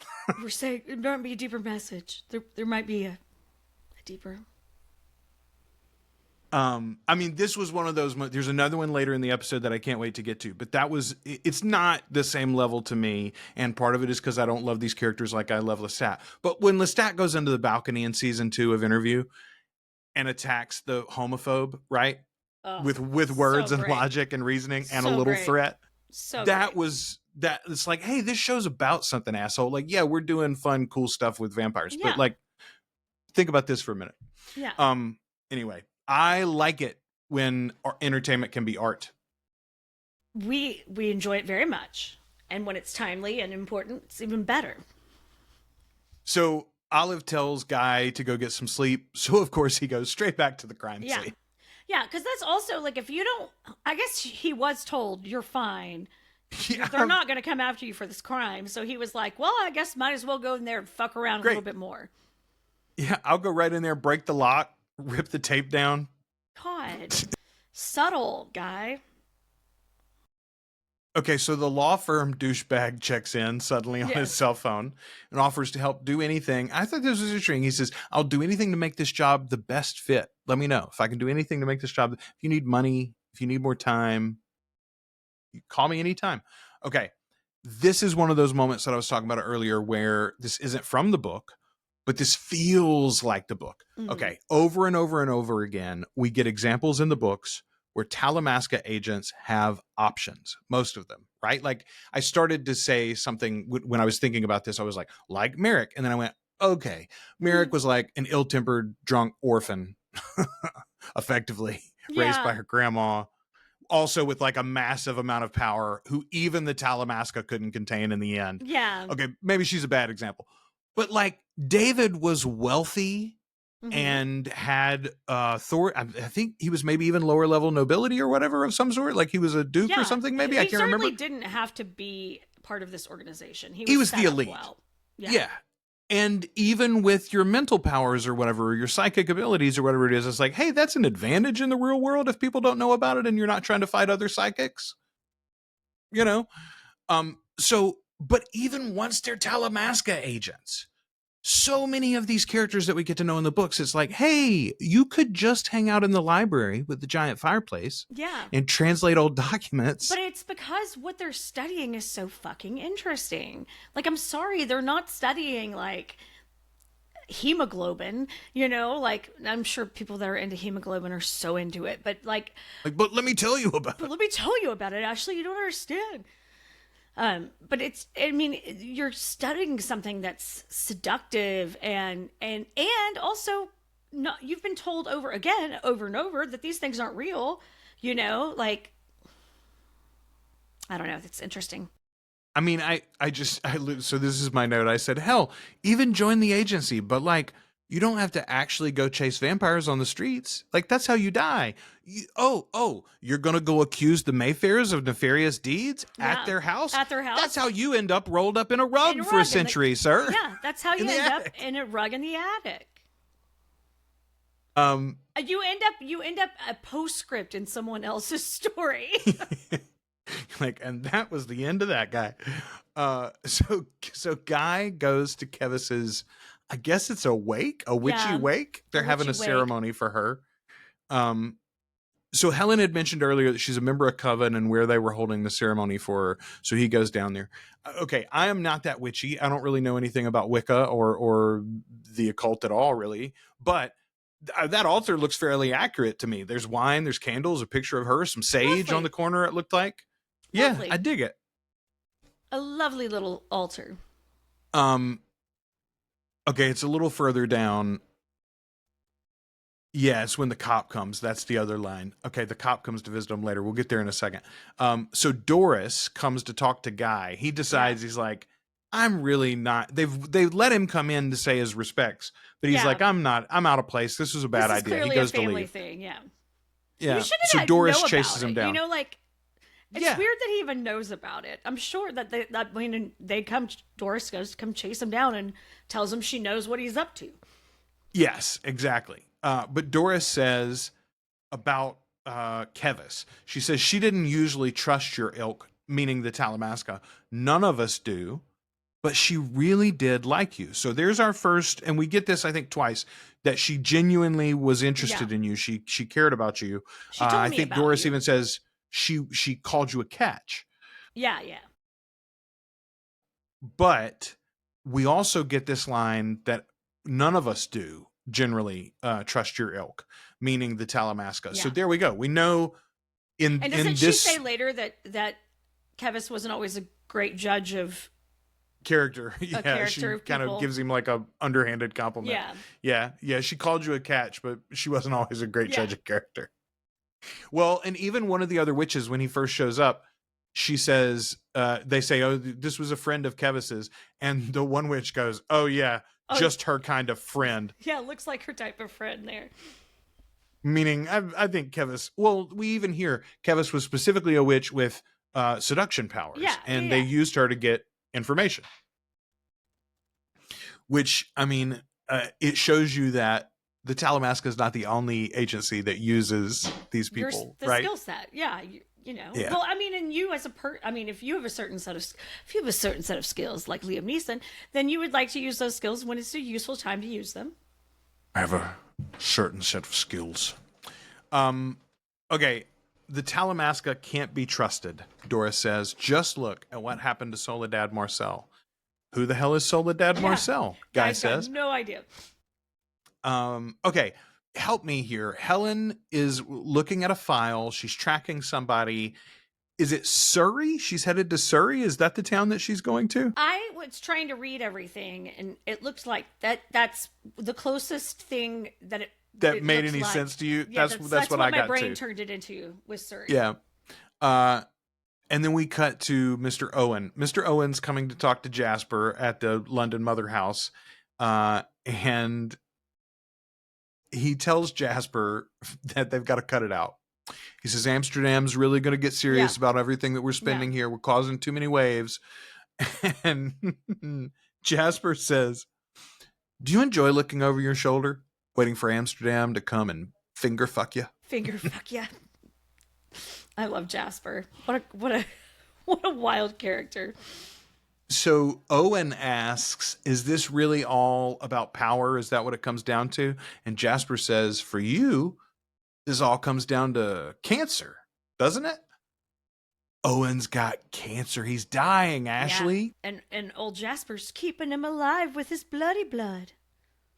S2: We're saying it might be a deeper message. There might be a deeper.
S1: I mean, this was one of those. There's another one later in the episode that I can't wait to get to, but it's not the same level to me. And part of it is because I don't love these characters like I love Lestat. But when Lestat goes into the balcony in season 2 of Interview and attacks the homophobe, right? With words
S2: so
S1: and
S2: great.
S1: Logic and reasoning and
S2: So
S1: a little
S2: great.
S1: threat.
S2: So
S1: that
S2: great.
S1: was that. It's like, hey, this show's about something, asshole. Like, yeah, we're doing fun, cool stuff with vampires, but like, think about this for a minute.
S2: Yeah.
S1: Anyway, I like it when entertainment can be art.
S2: We enjoy it very much, and when it's timely and important, it's even better.
S1: So Olive tells Guy to go get some sleep, so of course he goes straight back to the crime scene.
S2: Yeah, because that's also like, if you don't, I guess he was told you're fine.
S1: Yeah.
S2: They're not going to come after you for this crime, so he was like, well, I guess might as well go in there and fuck around a little bit more.
S1: Yeah, I'll go right in there, break the lock, rip the tape down.
S2: God, subtle guy.
S1: Okay, so the law firm douchebag checks in suddenly on his
S2: Yes.
S1: cell phone and offers to help do anything. I thought this was interesting. He says, I'll do anything to make this job the best fit. Let me know if I can do anything to make this job. If you need money, if you need more time, you call me anytime. Okay, this is one of those moments that I was talking about earlier where this isn't from the book, but this feels like the book.
S2: Mhm.
S1: Okay, over and over and over again, we get examples in the books where Talamaska agents have options, most of them, right? Like I started to say something when I was thinking about this, I was like Merrick. And then I went, okay, Merrick was like an ill-tempered, drunk orphan, effectively raised by
S2: Yeah.
S1: her grandma, also with like a massive amount of power who even the Talamaska couldn't contain in the end.
S2: Yeah.
S1: Okay, maybe she's a bad example. But like David was wealthy
S2: Mhm.
S1: and had Thor. I think he was maybe even lower level nobility or whatever of some sort. Like he was a duke or something. Maybe I
S2: He
S1: can't remember.
S2: certainly didn't have to be part of this organization.
S1: He was
S2: set
S1: the
S2: up
S1: elite.
S2: well.
S1: Yeah. And even with your mental powers or whatever, or your psychic abilities or whatever it is, it's like, hey, that's an advantage in the real world if people don't know about it and you're not trying to fight other psychics. You know? But even once they're Talamaska agents, so many of these characters that we get to know in the books, it's like, hey, you could just hang out in the library with the giant fireplace
S2: Yeah.
S1: and translate old documents.
S2: But it's because what they're studying is so fucking interesting. Like, I'm sorry, they're not studying like hemoglobin, like I'm sure people that are into hemoglobin are so into it, but like
S1: but let me tell you about it.
S2: let me tell you about it. Ashley, you don't understand. But you're studying something that's seductive and also not, you've been told over and over that these things aren't real, like, I don't know. It's interesting.
S1: I mean, so this is my note. I said, hell, even join the agency, but like, you don't have to actually go chase vampires on the streets. Like, that's how you die. You're going to go accuse the Mayfairs of nefarious deeds at their house?
S2: At their house?
S1: That's how you end up rolled up in a rug for a century, sir.
S2: Yeah, that's how you end up in a rug in the attic. You end up a postscript in someone else's story.
S1: And that was the end of that guy. So Guy goes to Kevis's, I guess it's a wake, a witchy wake. They're having a ceremony for her. So Helen had mentioned earlier that she's a member of Coven and where they were holding the ceremony for her. So he goes down there. Okay, I am not that witchy. I don't really know anything about Wicca or the occult at all, really. But that altar looks fairly accurate to me. There's wine, there's candles, a picture of her, some sage on the corner, it looked like.
S2: Lovely.
S1: Yeah, I dig it.
S2: A lovely little altar.
S1: Okay, it's a little further down. Yeah, it's when the cop comes. That's the other line. Okay, the cop comes to visit him later. We'll get there in a second. So Doris comes to talk to Guy. He decides he's like, I'm really not. They've let him come in to say his respects, but he's like, I'm not. I'm out of place. This was a bad idea. He goes
S2: to leave.
S1: Thing,
S2: yeah.
S1: Yeah. So Doris chases him down.
S2: It's weird that he even knows about it. I'm sure that Doris goes to come chase him down and tells him she knows what he's up to.
S1: Yes, exactly. But Doris says about Kevis, she says she didn't usually trust your ilk, meaning the Talamaska. None of us do, but she really did like you. So there's our first, and we get this, I think, twice, that she genuinely was interested in you. She cared about you. I think Doris even says she called you a catch.
S2: Yeah.
S1: But we also get this line that none of us do generally trust your ilk, meaning the Talamaska. Yeah. So there we go. We know
S2: and doesn't she say later that Kevis wasn't always a great judge of
S1: character? Yeah, she kind of gives him like a underhanded compliment. Yeah. She called you a catch, but she wasn't always a great judge of character. Well, and even one of the other witches, when he first shows up, she says, they say, oh, this was a friend of Kevis's. And the one witch goes, oh, yeah, just her kind of friend.
S2: Yeah, looks like her type of friend there.
S1: Meaning, I think Kevis, well, we even hear Kevis was specifically a witch with seduction powers.
S2: Yeah,
S1: and they used her to get information. Which, I mean, it shows you that the Talamaska is not the only agency that uses these people, right?
S2: The skill set, yeah. You know,
S1: Yeah.
S2: well, I mean, and you as a if you have a certain set of skills like Liam Neeson, then you would like to use those skills when it's a useful time to use them.
S1: I have a certain set of skills. Okay, the Talamaska can't be trusted, Doris says. Just look at what happened to Soledad Marcel. Who the hell is Soledad Marcel? Guy says.
S2: Got no idea.
S1: Okay, help me here. Helen is looking at a file. She's tracking somebody. Is it Surrey? She's headed to Surrey? Is that the town that she's going to?
S2: I was trying to read everything, and it looks like that's the closest thing that it
S1: made any
S2: like.
S1: sense to you?
S2: Yeah,
S1: that's what I got to.
S2: my brain turned it into, was Surrey.
S1: Yeah. And then we cut to Mr. Owen. Mr. Owen's coming to talk to Jasper at the London Mother House. And he tells Jasper that they've got to cut it out. He says, Amsterdam's really going to get serious about everything that we're spending here. We're causing too many waves. And Jasper says, do you enjoy looking over your shoulder, waiting for Amsterdam to come and finger fuck you?
S2: Finger fuck you. I love Jasper. What a wild character.
S1: So Owen asks, is this really all about power? Is that what it comes down to? And Jasper says, for you, this all comes down to cancer, doesn't it? Owen's got cancer. He's dying, Ashley.
S2: Yeah. And old Jasper's keeping him alive with his bloody blood.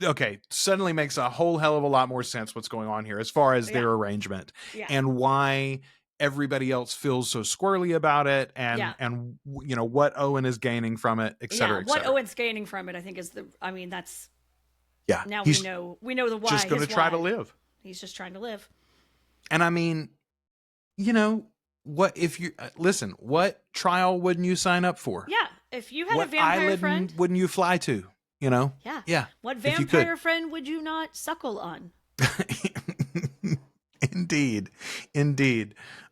S1: Okay, suddenly makes a whole hell of a lot more sense what's going on here as far as their arrangement and why everybody else feels so squirrely about it and you know what Owen is gaining from it, et cetera, et
S2: what
S1: cetera.
S2: Owen's gaining from it, I think, is that's now we know the why.
S1: Just going to try to live.
S2: He's just trying to live.
S1: And I mean, you know, what if you listen, what trial wouldn't you sign up for?
S2: Yeah, if you had
S1: what
S2: a vampire
S1: island
S2: friend,
S1: wouldn't you fly to? You know? Yeah.
S2: What vampire friend would you not suckle on?
S1: Indeed.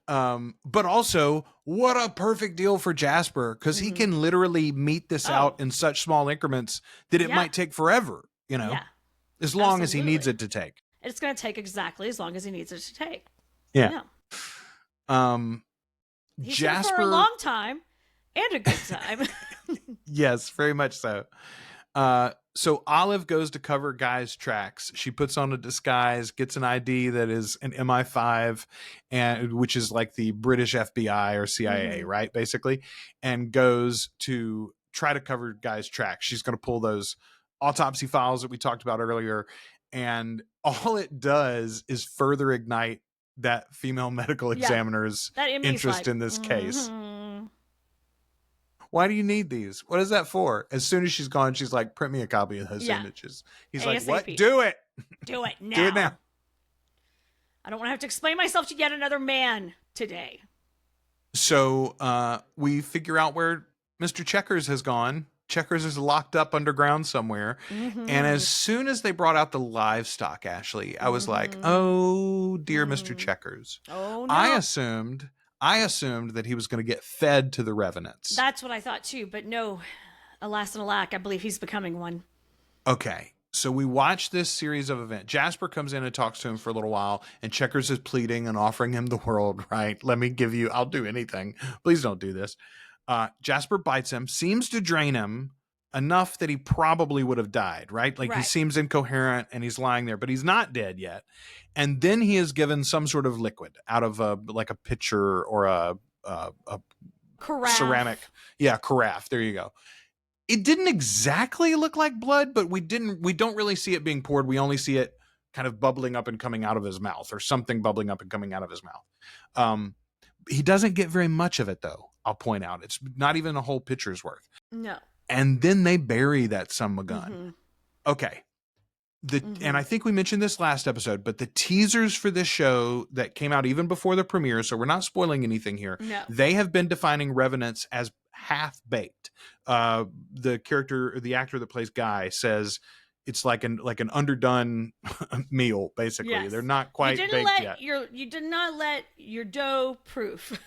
S1: But also, what a perfect deal for Jasper, because he can literally meet this out in such small increments that it might take forever, you know, as long as he needs it to take.
S2: It's going to take exactly as long as he needs it to take.
S1: Yeah.
S2: He's
S1: Jasper,
S2: here for a long time and a good time.
S1: Yes, very much so. So Olive goes to cover Guy's tracks. She puts on a disguise, gets an ID that is an MI5, and which is like the British FBI or CIA, right? Basically, and goes to try to cover Guy's tracks. She's going to pull those autopsy files that we talked about earlier, and all it does is further ignite that female medical examiner's interest in this case. Why do you need these? What is that for? As soon as she's gone, she's like, print me a copy of those images. He's
S2: ASAP.
S1: like, what? Do it.
S2: Do it now.
S1: Do it now.
S2: I don't want to have to explain myself to yet another man today.
S1: So we figure out where Mr. Checkers has gone. Checkers is locked up underground somewhere. And as soon as they brought out the livestock, Ashley, I was like, oh, dear Mr. Checkers.
S2: Oh, no.
S1: I assumed that he was going to get fed to the revenants.
S2: That's what I thought too, but no. Alas and alack, I believe he's becoming one.
S1: Okay, so we watch this series of events. Jasper comes in and talks to him for a little while, and Checkers is pleading and offering him the world, right? I'll do anything. Please don't do this. Jasper bites him, seems to drain him enough that he probably would have died, right? He seems incoherent and he's lying there, but he's not dead yet. And then he is given some sort of liquid out of a pitcher or a
S2: carafe.
S1: Ceramic. Yeah, carafe. There you go. It didn't exactly look like blood, but we don't really see it being poured. We only see it kind of bubbling up and coming out of his mouth, or something bubbling up and coming out of his mouth. He doesn't get very much of it, though. I'll point out. It's not even a whole pitcher's worth.
S2: No.
S1: And then they bury that son of a gun. Okay. And I think we mentioned this last episode, but the teasers for this show that came out even before the premiere, so we're not spoiling anything here.
S2: No.
S1: They have been defining revenants as half-baked. The actor that plays Guy says it's like an underdone meal, basically.
S2: Yes.
S1: They're not quite baked yet.
S2: You did not let your dough proof.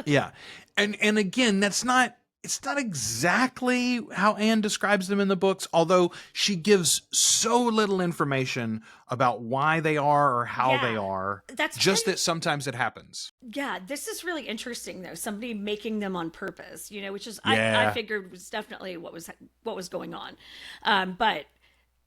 S1: Yeah. And again, that's not it's not exactly how Anne describes them in the books, although she gives so little information about why they are or how they are.
S2: That's
S1: just that sometimes it happens.
S2: Yeah, this is really interesting though. Somebody making them on purpose, which is
S1: Yeah.
S2: I figured was definitely what was going on. But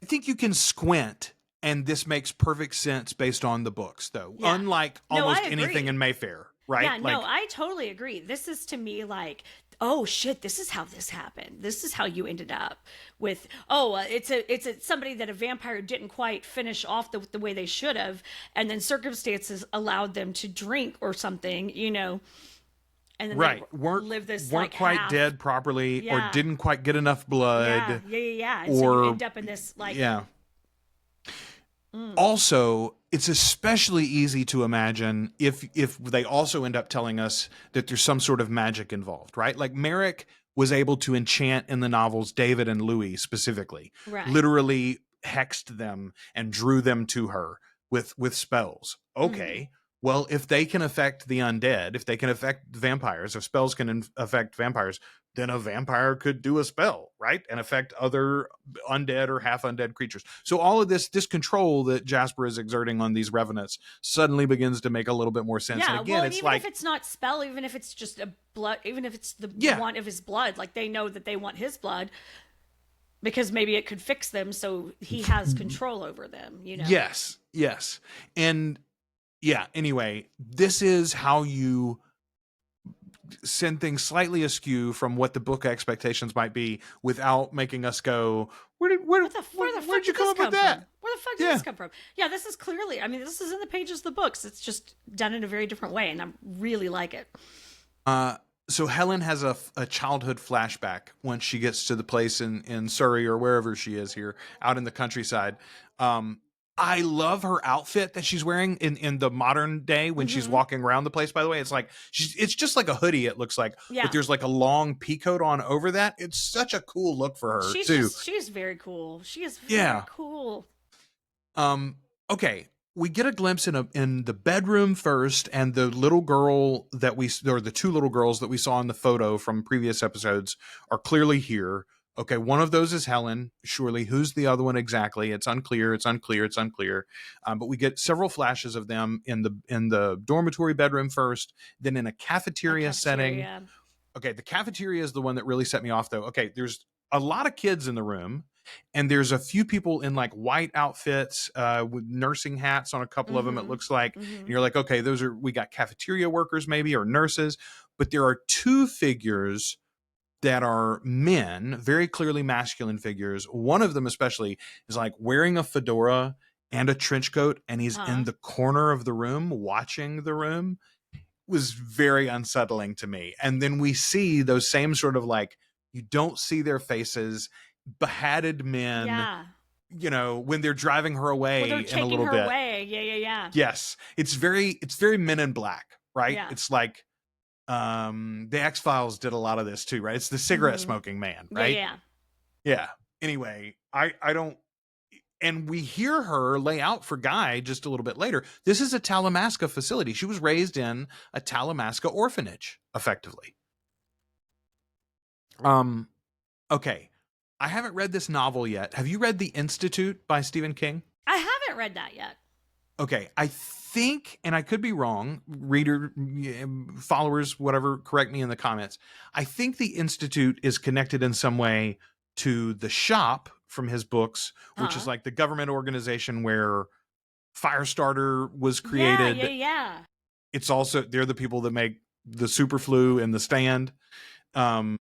S1: I think you can squint and this makes perfect sense based on the books, though.
S2: Yeah.
S1: Unlike almost anything in Mayfair, right?
S2: Yeah, no, I totally agree. This is to me like, oh shit, this is how this happened. This is how you ended up with, it's somebody that a vampire didn't quite finish off the way they should have, and then circumstances allowed them to drink or something, and then
S1: right.
S2: they
S1: weren't quite dead properly, or didn't quite get enough blood.
S2: Yeah.
S1: Or
S2: so you end up in this like
S1: Also, it's especially easy to imagine if they also end up telling us that there's some sort of magic involved, right? Like Merrick was able to enchant in the novels David and Louis specifically, literally hexed them and drew them to her with spells. Okay. Well, if they can affect the undead, if they can affect vampires, if spells can affect vampires, then a vampire could do a spell, right? And affect other undead or half undead creatures. So all of this control that Jasper is exerting on these revenants suddenly begins to make a little bit more sense.
S2: Yeah,
S1: and again,
S2: it's even if it's not spell, even if it's just a blood, even if it's the want of his blood, like they know that they want his blood because maybe it could fix them, so he has control over them,
S1: Yes. And yeah, anyway, this is how you send things slightly askew from what the book expectations might be without making us go, where'd you come up with that?
S2: Where the fuck did this come from? Yeah, this is clearly, this is in the pages of the books. It's just done in a very different way, and I really like it.
S1: So Helen has a childhood flashback once she gets to the place in Surrey or wherever she is here out in the countryside. I love her outfit that she's wearing in the modern day when she's walking around the place, by the way. It's like, it's just like a hoodie, it looks like. Yeah. But there's like a long peacoat on over that. It's such a cool look for her, too.
S2: She's very cool. She is very cool.
S1: Okay. We get a glimpse in the bedroom first, and the little girl or the two little girls that we saw in the photo from previous episodes are clearly here. Okay, one of those is Helen, surely. Who's the other one exactly? It's unclear. But we get several flashes of them in the dormitory bedroom first, then in a cafeteria setting. Okay, the cafeteria is the one that really set me off, though. Okay, there's a lot of kids in the room, and there's a few people in like white outfits with nursing hats on a couple of them, it looks like. And you're like, okay, we got cafeteria workers maybe, or nurses. But there are two figures that are men, very clearly masculine figures. One of them especially is like wearing a fedora and a trench coat, and he's in the corner of the room watching the room. It was very unsettling to me. And then we see those same sort of like, you don't see their faces, behatted men, when they're driving her away
S2: when they're
S1: in
S2: taking
S1: a little
S2: her
S1: bit.
S2: Away. Yeah.
S1: Yes. It's very Men in Black, right? Yeah. It's like, the X-Files did a lot of this too, right? It's the cigarette smoking man, right? Yeah. Anyway, I don't, and we hear her lay out for Guy just a little bit later. This is a Talamaska facility. She was raised in a Talamaska orphanage, effectively. Okay. I haven't read this novel yet. Have you read The Institute by Stephen King?
S2: I haven't read that yet.
S1: Okay. I think, and I could be wrong, reader, followers, whatever, correct me in the comments. I think The Institute is connected in some way to The Shop from his books, which is like the government organization where Firestarter was created.
S2: Yeah.
S1: It's also, they're the people that make the Super Flu and the Stand. And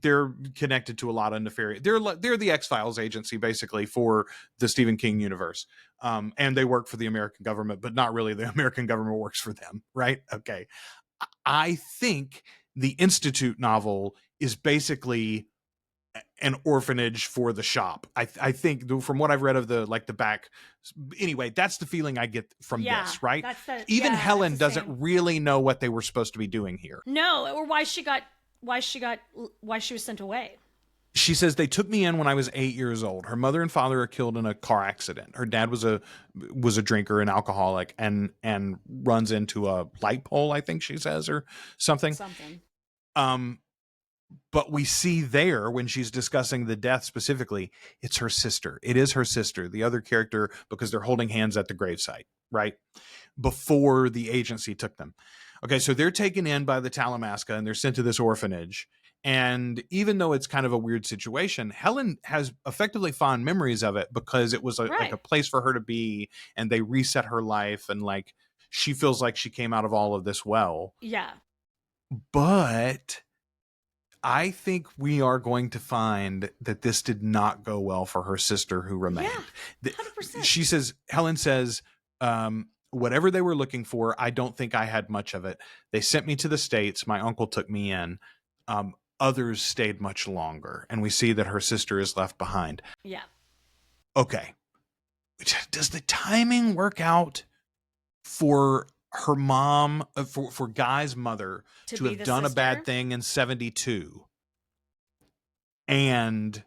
S1: they're connected to a lot of nefarious. They're the X-Files agency basically for the Stephen King universe. And they work for the American government, but not really. The American government works for them, right? Okay. I think the Institute novel is basically an orphanage for the Shop. I think from what I've read of the back. Anyway, that's the feeling I get from this, right? Even Helen doesn't really know what they were supposed to be doing here.
S2: No, or why she was sent away.
S1: She says, they took me in when I was 8 years old. Her mother and father are killed in a car accident. Her dad was a drinker, an alcoholic, and runs into a light pole, I think she says, or something. But we see there, when she's discussing the death specifically, it's her sister. It is her sister, the other character, because they're holding hands at the gravesite, right? Before the agency took them. Okay, so they're taken in by the Talamaska and they're sent to this orphanage. And even though it's kind of a weird situation, Helen has effectively fond memories of it because it was like a place for her to be, and they reset her life, and like she feels like she came out of all of this well.
S2: Yeah.
S1: But I think we are going to find that this did not go well for her sister who remained.
S2: Yeah, 100%.
S1: She says, Helen says, whatever they were looking for, I don't think I had much of it. They sent me to the States. My uncle took me in. Others stayed much longer. And we see that her sister is left behind.
S2: Yeah.
S1: Okay. Does the timing work out for her mom, for Guy's mother to have done a bad thing in 72 and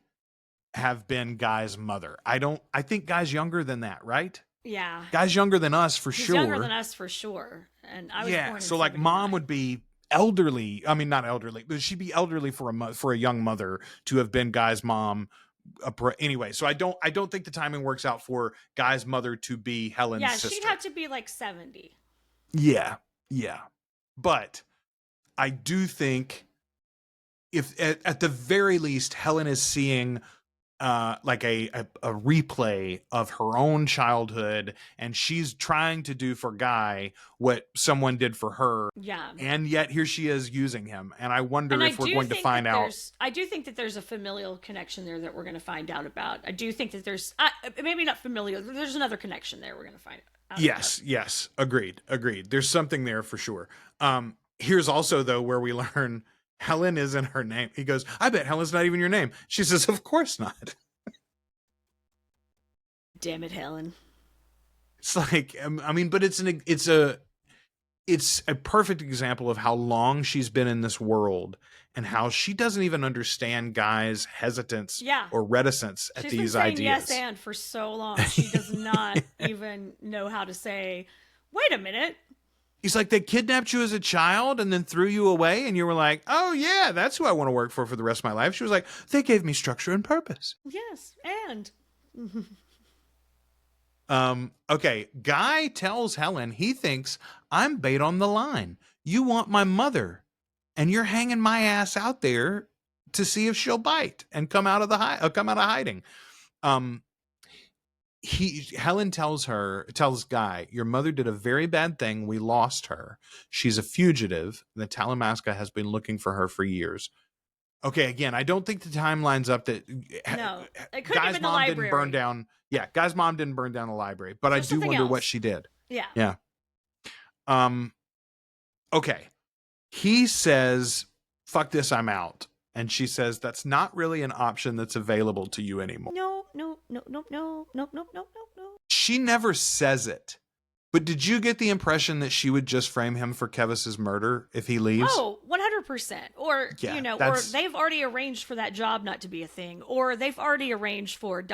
S1: have been Guy's mother? I think Guy's younger than that, right?
S2: Yeah.
S1: Guy's younger than us for
S2: He's
S1: sure.
S2: Younger than us for sure. And I was born in
S1: so like
S2: 79.
S1: mom would be elderly. I mean, not elderly, but she'd be elderly for a young mother to have been Guy's mom. Anyway, so I don't think the timing works out for Guy's mother to be Helen's sister.
S2: Yeah, she'd have to be like 70.
S1: Yeah. But I do think if at the very least Helen is seeing like a replay of her own childhood, and she's trying to do for Guy what someone did for her.
S2: Yeah.
S1: And yet here she is using him. And I wonder if we're going to find out.
S2: I do think that there's a familial connection there that we're going to find out about. I do think that there's maybe not familial. There's another connection there we're going to find out.
S1: Yes. Agreed. There's something there for sure. Here's also though where we learn Helen isn't her name. He goes, I bet Helen's not even your name. She says, of course not.
S2: Damn it, Helen.
S1: It's like, I mean, but it's a perfect example of how long she's been in this world and how she doesn't even understand Guy's hesitance or reticence at these ideas.
S2: She's been saying yes and for so long. She does not even know how to say, wait a minute.
S1: He's like, they kidnapped you as a child and then threw you away, and you were like, oh yeah, that's who I want to work for the rest of my life. She was like, they gave me structure and purpose.
S2: Yes, and
S1: okay, Guy tells Helen he thinks I'm bait on the line. You want my mother, and you're hanging my ass out there to see if she'll bite and come out of hiding. Helen tells Guy, your mother did a very bad thing. We lost her. She's a fugitive. The Talamaska has been looking for her for years. Okay, again, I don't think the time lines up that
S2: no, it could
S1: Guy's
S2: have been
S1: mom
S2: the library.
S1: didn't burn down. Yeah, Guy's mom didn't burn down the library, but I do wonder what she did.
S2: Yeah.
S1: Okay. He says, fuck this, I'm out. And she says, that's not really an option that's available to you anymore.
S2: No.
S1: She never says it. But did you get the impression that she would just frame him for Kevis's murder if he leaves?
S2: Oh, 100%. Or, or they've already arranged for that job not to be a thing. Or they've already arranged for ...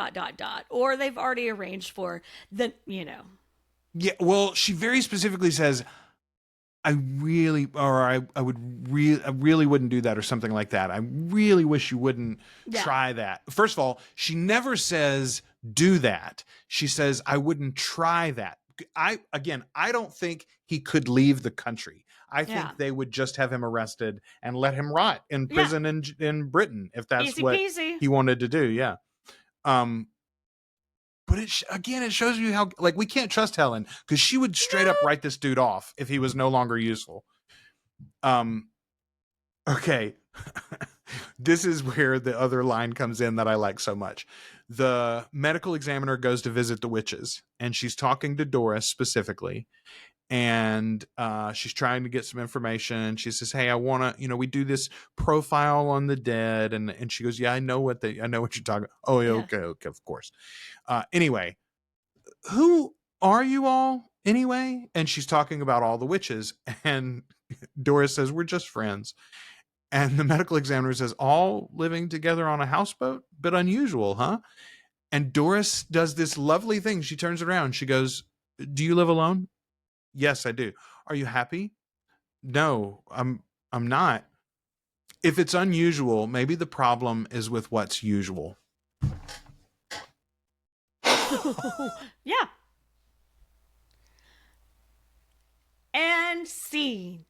S2: Or they've already arranged for the.
S1: Yeah, well, she very specifically says, I really wouldn't do that or something like that. I really wish you wouldn't try that. First of all, she never says do that. She says, I wouldn't try that. I don't think he could leave the country. I think they would just have him arrested and let him rot in prison in Britain if that's
S2: Easy
S1: what
S2: peasy.
S1: he wanted to do. Yeah. But it shows you how, like, we can't trust Helen because she would straight up write this dude off if he was no longer useful. Okay. This is where the other line comes in that I like so much. The medical examiner goes to visit the witches, and she's talking to Doris specifically. And she's trying to get some information. She says, hey, I want to, we do this profile on the dead. And she goes, yeah, I know what you're talking about. Oh, yeah, okay, of course. Anyway, who are you all anyway? And she's talking about all the witches. And Doris says, we're just friends. And the medical examiner says, all living together on a houseboat? Bit unusual, huh? And Doris does this lovely thing. She turns around. She goes, do you live alone? Yes, I do. Are you happy? No, I'm not. if it's unusual, maybe the problem is with what's usual.
S2: Yeah. And scene.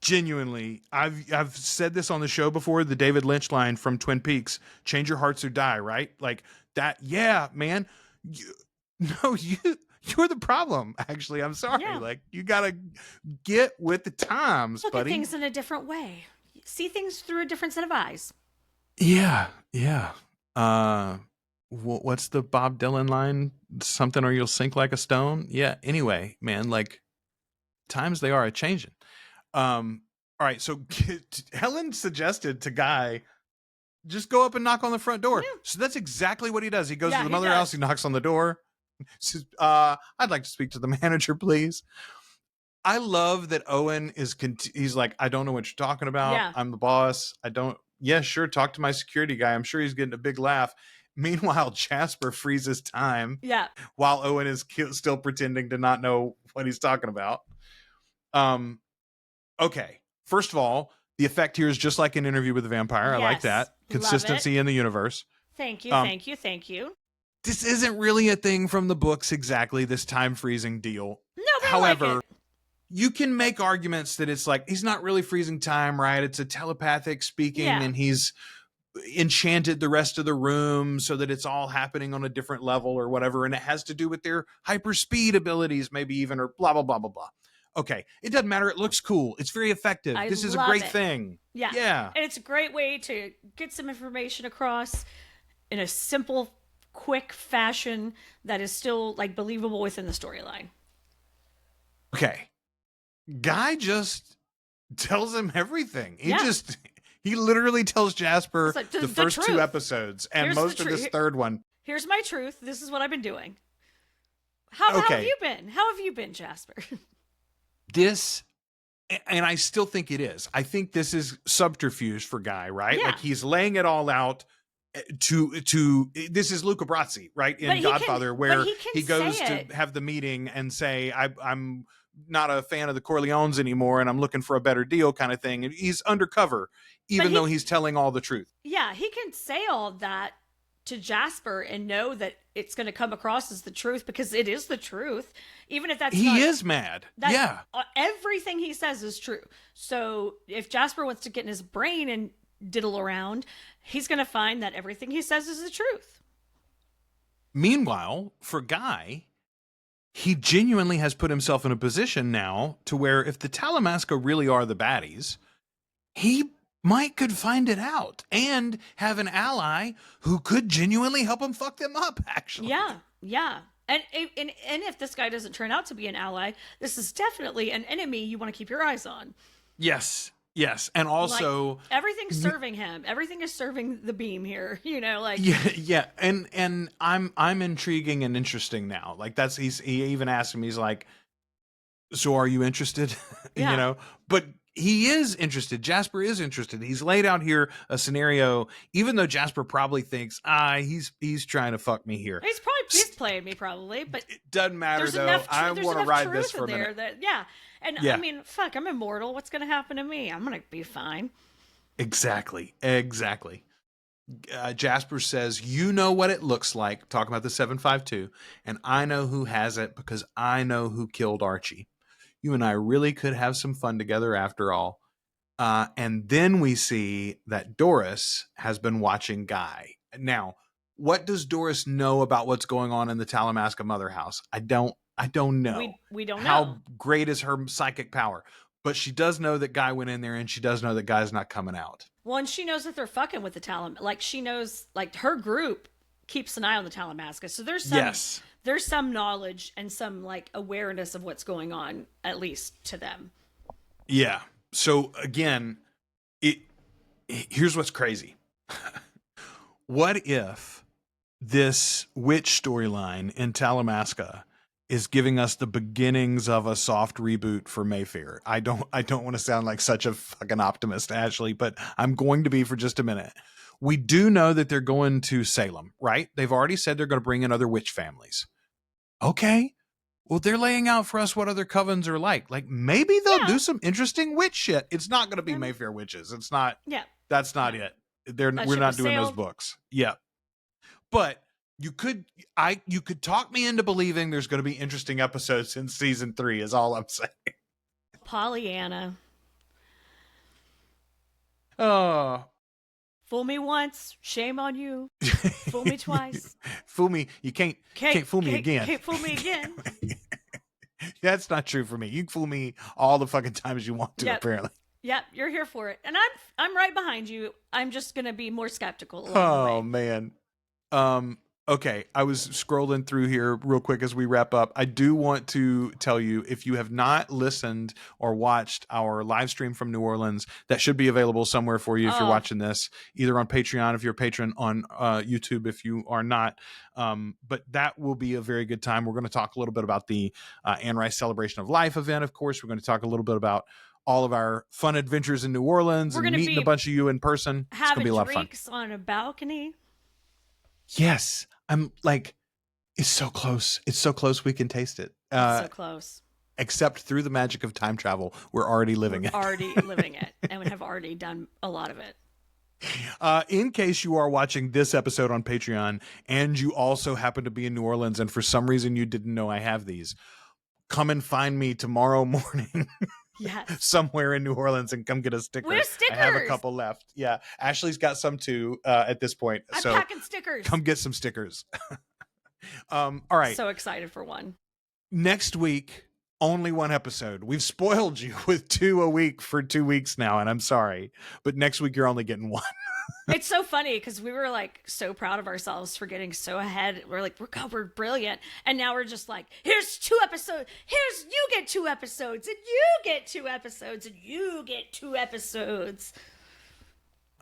S1: Genuinely, I've said this on the show before, the David Lynch line from Twin Peaks, change your hearts or die, right? Like that. Yeah, man. You're the problem, actually. I'm sorry.
S2: Yeah.
S1: Like, you gotta get with the times,
S2: Look
S1: buddy.
S2: at things in a different way. See things through a different set of eyes.
S1: Yeah. What's the Bob Dylan line? Something or you'll sink like a stone. Yeah. Anyway, man, like, times they are a changing. All right. So Helen suggested to Guy, just go up and knock on the front door.
S2: Yeah.
S1: So that's exactly what he does. He goes
S2: Yeah,
S1: to the
S2: he
S1: mother
S2: does.
S1: house. He knocks on the door. Says, I'd like to speak to the manager, please. I love that Owen is, he's like, I don't know what you're talking about.
S2: Yeah.
S1: I'm the boss. Yeah, sure. Talk to my security guy. I'm sure he's getting a big laugh. Meanwhile, Jasper freezes time.
S2: Yeah.
S1: While Owen is still pretending to not know what he's talking about. Okay. First of all, the effect here is just like an Interview with the Vampire. I like
S2: Yes.
S1: that. Consistency in the universe.
S2: Thank you.
S1: This isn't really a thing from the books exactly, this time freezing deal.
S2: No, but
S1: However,
S2: I like it.
S1: you can make arguments that it's like, he's not really freezing time, right? It's a telepathic speaking,
S2: Yeah.
S1: and he's enchanted the rest of the room so that it's all happening on a different level or whatever. And it has to do with their hyperspeed abilities, maybe even, or blah, blah, blah, blah, blah. Okay. It doesn't matter. It looks cool. It's very effective. This is a
S2: love
S1: great
S2: it.
S1: thing.
S2: Yeah.
S1: Yeah.
S2: And it's a great way to get some information across in a simple, quick fashion that is still like believable within the storyline.
S1: Okay. Guy just tells him everything. He literally tells Jasper
S2: like,
S1: the
S2: the
S1: first
S2: truth.
S1: 2 episodes and
S2: Here's
S1: most
S2: the
S1: of this
S2: truth.
S1: third one.
S2: Here's my truth. This is what I've been doing. How have you been? How have you been, Jasper?
S1: This, and I still think it is. I think this is subterfuge for Guy, right?
S2: Yeah.
S1: Like, he's laying it all out to this is Luca Brasi, right? In Godfather, where he goes to have the meeting and say, I'm not a fan of the Corleones anymore and I'm looking for a better deal, kind of thing. And he's undercover, even though he's telling all the truth.
S2: Yeah, he can say all that to Jasper and know that it's going to come across as the truth because it is the truth, even if that's
S1: he is mad. Yeah,
S2: everything he says is true. So if Jasper wants to get in his brain and diddle around, he's going to find that everything he says is the truth.
S1: Meanwhile, for Guy, he genuinely has put himself in a position now to where if the Talamaska really are the baddies, he could find it out and have an ally who could genuinely help him fuck them up, actually.
S2: Yeah. And if this guy doesn't turn out to be an ally, this is definitely an enemy you want to keep your eyes on.
S1: Yes. And also,
S2: like, everything's serving him. Everything is serving the beam here.
S1: Yeah. And I'm intriguing and interesting now. Like, he even asked him. He's like, "So are you interested?"
S2: Yeah.
S1: But he is interested. Jasper is interested. He's laid out here a scenario, even though Jasper probably thinks, he's trying to fuck me here.
S2: He's playing me probably, but
S1: it doesn't matter though. I want to ride this for a minute.
S2: I mean, fuck, I'm immortal. What's going to happen to me? I'm going to be fine.
S1: Exactly. Jasper says, you know what it looks like, talking about the 752, and I know who has it because I know who killed Archie. You and I really could have some fun together after all. And then we see that Doris has been watching Guy. Now, what does Doris know about what's going on in the Talamaska mother house? I don't know.
S2: We don't know.
S1: How great is her psychic power? But she does know that Guy went in there, and she does know that Guy's not coming out.
S2: Well, and she knows that they're fucking with the Like, she knows, like, her group keeps an eye on the Talamaska. So there's some knowledge and some, like, awareness of what's going on, at least to them.
S1: Yeah. So, again, here's what's crazy. What if this witch storyline in Talamaska is giving us the beginnings of a soft reboot for Mayfair? I don't want to sound like such a fucking optimist, Ashley, but I'm going to be for just a minute. We do know that they're going to Salem, right? They've already said they're going to bring in other witch families. Okay. Well, they're laying out for us what other covens are like. Like, maybe they'll
S2: Yeah.
S1: do some interesting witch shit. It's not going to be Mayfair witches. It's not.
S2: Yeah.
S1: That's not it. We're
S2: ship
S1: not
S2: has
S1: doing those
S2: sailed.
S1: books. Yeah. But you could talk me into believing there's going to be interesting episodes in season 3 is all I'm saying.
S2: Pollyanna.
S1: Oh.
S2: Fool me once, shame on you. Fool me twice.
S1: Fool me. You can't fool me again.
S2: Can't fool me again.
S1: That's not true for me. You can fool me all the fucking times you want to,
S2: Yep.
S1: apparently.
S2: Yep, you're here for it. And I'm right behind you. I'm just going to be more skeptical along
S1: Oh,
S2: the way.
S1: man. Okay, I was scrolling through here real quick as we wrap up. I do want to tell you, if you have not listened or watched our live stream from New Orleans, that should be available somewhere for you if you're watching this, either on Patreon if you're a patron, on YouTube if you are not. But that will be a very good time. We're going to talk a little bit about the Anne Rice Celebration of Life event, of course. We're going to talk a little bit about all of our fun adventures in New Orleans and meeting a bunch of you in person. It's going to be a lot of fun.
S2: Drinks on a balcony.
S1: Yes. I'm like, it's so close. It's so close we can taste it.
S2: It's so close.
S1: Except through the magic of time travel, we're already living it.
S2: Already living it. And we have already done a lot of it.
S1: In case you are watching this episode on Patreon and you also happen to be in New Orleans and for some reason you didn't know I have these, come and find me tomorrow morning.
S2: Yes.
S1: Somewhere in New Orleans and come get a sticker.
S2: We have stickers.
S1: I have a couple left. Yeah. Ashley's got some too at this point.
S2: I'm
S1: so
S2: packing stickers.
S1: come get some stickers. All right.
S2: So excited for one.
S1: Next week, only one episode. We've spoiled you with 2 a week for 2 weeks now, and I'm sorry. But next week, you're only getting 1.
S2: It's so funny because we were like so proud of ourselves for getting so ahead. We're like, we're brilliant. And now we're just like, here's 2 episodes. You get 2 episodes and you get 2 episodes and you get 2 episodes.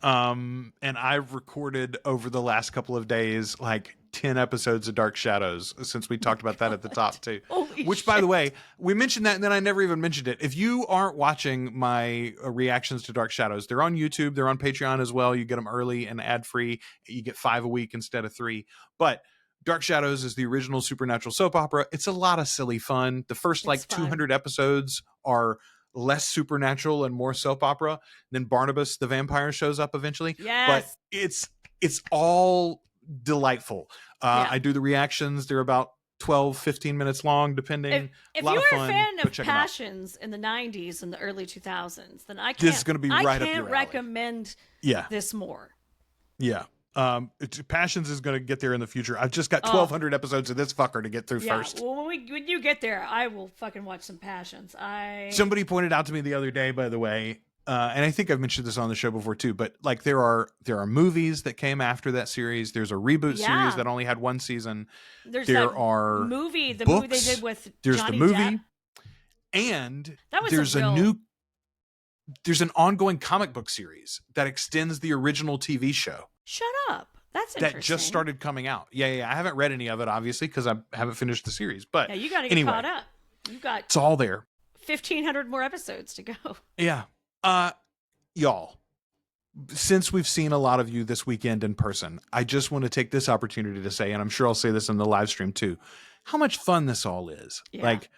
S1: And I've recorded over the last couple of days, like 10 episodes of Dark Shadows, since we talked about that at the top too. Which, by the way, we mentioned that and then I never even mentioned it. If you aren't watching my reactions to Dark Shadows, they're on YouTube, they're on Patreon as well. You get them early and ad free. You get 5 a week instead of 3. But Dark Shadows is the original supernatural soap opera. It's a lot of silly fun. The first like 200 episodes are less supernatural and more soap opera. Then Barnabas the vampire shows up eventually.
S2: Yes.
S1: But it's all delightful. I do the reactions. They're about 12-15 minutes long, depending.
S2: If
S1: a lot
S2: you
S1: of
S2: were
S1: fun.
S2: a fan of
S1: Check 'em out.
S2: Passions in the 90s and the early 2000s, then
S1: This is gonna be right up your alley.
S2: recommend
S1: Yeah.
S2: this more.
S1: Yeah. Passions is going to get there in the future. I've just got 1,200 episodes of this fucker to get through first.
S2: Well, when you get there, I will fucking watch some Passions.
S1: Somebody pointed out to me the other day, by the way, and I think I've mentioned this on the show before too, but like there are movies that came after that series. There's a reboot series that only had 1 season.
S2: There's
S1: there
S2: that
S1: are
S2: movie, the
S1: books.
S2: movie they did with
S1: There's
S2: Johnny
S1: the movie,
S2: Depp.
S1: and
S2: That was
S1: there's
S2: a real...
S1: there's an ongoing comic book series that extends the original TV show.
S2: Shut up. That's interesting.
S1: That just started coming out. Yeah. I haven't read any of it, obviously, because I haven't finished the series. But
S2: yeah, you got to get caught up. You got
S1: it's all there.
S2: 1,500 more episodes to go.
S1: Yeah. Y'all, since we've seen a lot of you this weekend in person, I just want to take this opportunity to say, and I'm sure I'll say this in the live stream too, how much fun this all is.
S2: Yeah.
S1: Like,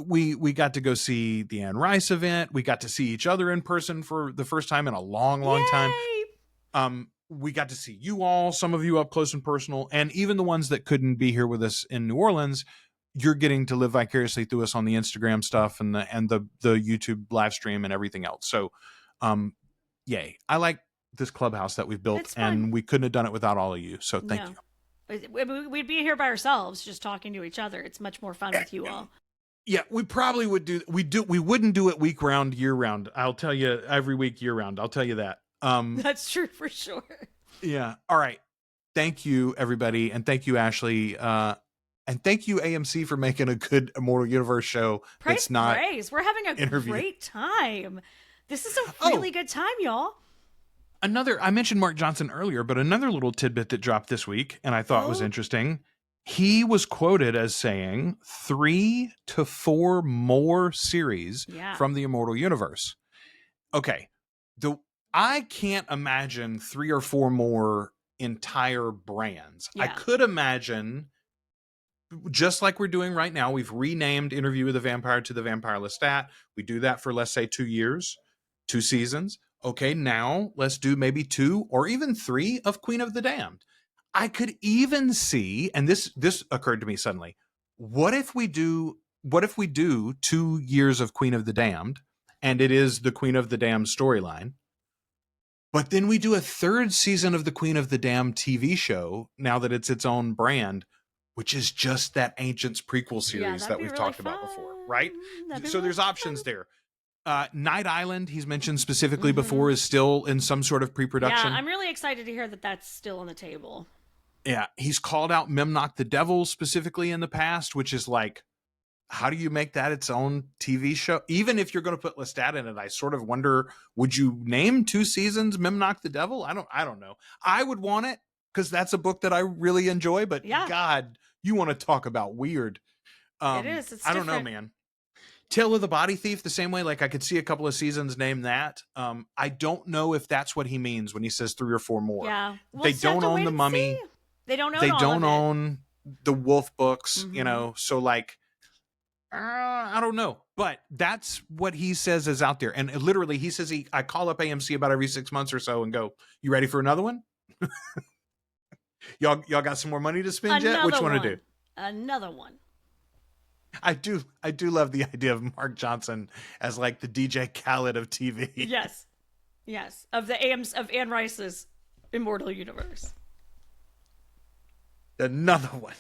S1: we got to go see the Anne Rice event. We got to see each other in person for the first time in a long time. We got to see you all, some of you up close and personal, and even the ones that couldn't be here with us in New Orleans, you're getting to live vicariously through us on the Instagram stuff and the YouTube live stream and everything else. So, yay. I like this clubhouse that we've built, and we couldn't have done it without all of you. So thank you.
S2: We'd be here by ourselves just talking to each other. It's much more fun with you all.
S1: Yeah, we probably would we wouldn't do it week round, year round. I'll tell you, every week, year round. I'll tell you that.
S2: That's true for sure.
S1: Yeah. All right. Thank you, everybody. And thank you, Ashley. And thank you, AMC, for making a good Immortal Universe show.
S2: Praise. We're having a great time. This is a really good time, y'all.
S1: I mentioned Mark Johnson earlier, but another little tidbit that dropped this week and I thought was interesting. He was quoted as saying 3 to 4 more series from the Immortal Universe. Okay. I can't imagine 3 or 4 more entire brands. I could imagine just like we're doing right now, we've renamed Interview with the Vampire to the Vampire Lestat. We do that for, let's say, 2 years, 2 seasons. Okay, now let's do maybe 2 or even 3 of Queen of the Damned. I could even see, and this occurred to me suddenly, what if we do 2 years of Queen of the Damned, and it is the Queen of the Damned storyline, but then we do a 3rd season of the Queen of the Damned TV show, now that it's its own brand, which is just that Ancients prequel series that we've
S2: really
S1: talked
S2: fun.
S1: about before, right?
S2: That'd be
S1: So
S2: really
S1: there's
S2: fun.
S1: options there. Night Island, he's mentioned specifically before, is still in some sort of pre-production.
S2: Yeah, I'm really excited to hear that that's still on the table.
S1: Yeah, he's called out Memnoch the Devil specifically in the past, which is like, how do you make that its own TV show? Even if you're going to put Lestat in it, I sort of wonder, would you name 2 seasons Memnoch the Devil? I don't know. I would want it because that's a book that I really enjoy, but God, you want to talk about weird.
S2: It is. It's
S1: I don't know, man. Tale of the Body Thief, the same way. Like, I could see a couple of seasons name that. I don't know if that's what he means when he says 3 or 4 more.
S2: Yeah.
S1: They don't own the Mummy.
S2: They don't own
S1: They
S2: all
S1: don't
S2: of it.
S1: own the Wolf books, you know, so like, I don't know, but that's what he says is out there. And literally he says, I call up AMC about every 6 months or so and go, you ready for another one? y'all got some more money to spend yet? Which one to do?
S2: Another one.
S1: I do love the idea of Mark Johnson as like the DJ Khaled of TV.
S2: Yes. Of Anne Rice's Immortal universe.
S1: Another one.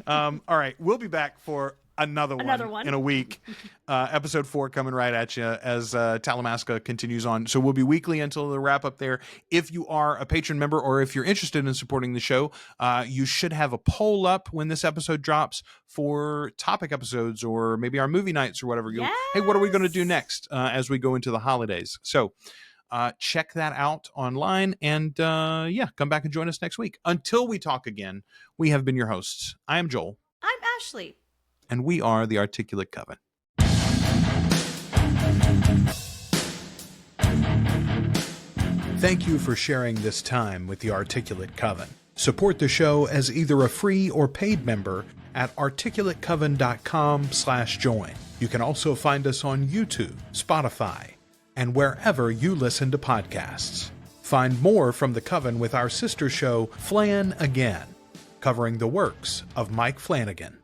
S1: All right, we'll be back for another one in a week. Episode 4 coming right at you as Talamaska continues on. So we'll be weekly until the wrap up there. If you are a patron member or if you're interested in supporting the show, you should have a poll up when this episode drops for topic episodes or maybe our movie nights or whatever.
S2: Yes.
S1: Hey, what are we going to do next as we go into the holidays? So check that out online and come back and join us next week. Until we talk again, we have been your hosts. I am Joel.
S2: I'm Ashley.
S1: And we are the Articulate Coven.
S3: Thank you for sharing this time with the Articulate Coven. Support the show as either a free or paid member at articulatecoven.com/join. You can also find us on YouTube, Spotify, and wherever you listen to podcasts. Find more from the Coven with our sister show, Flan Again, covering the works of Mike Flanagan.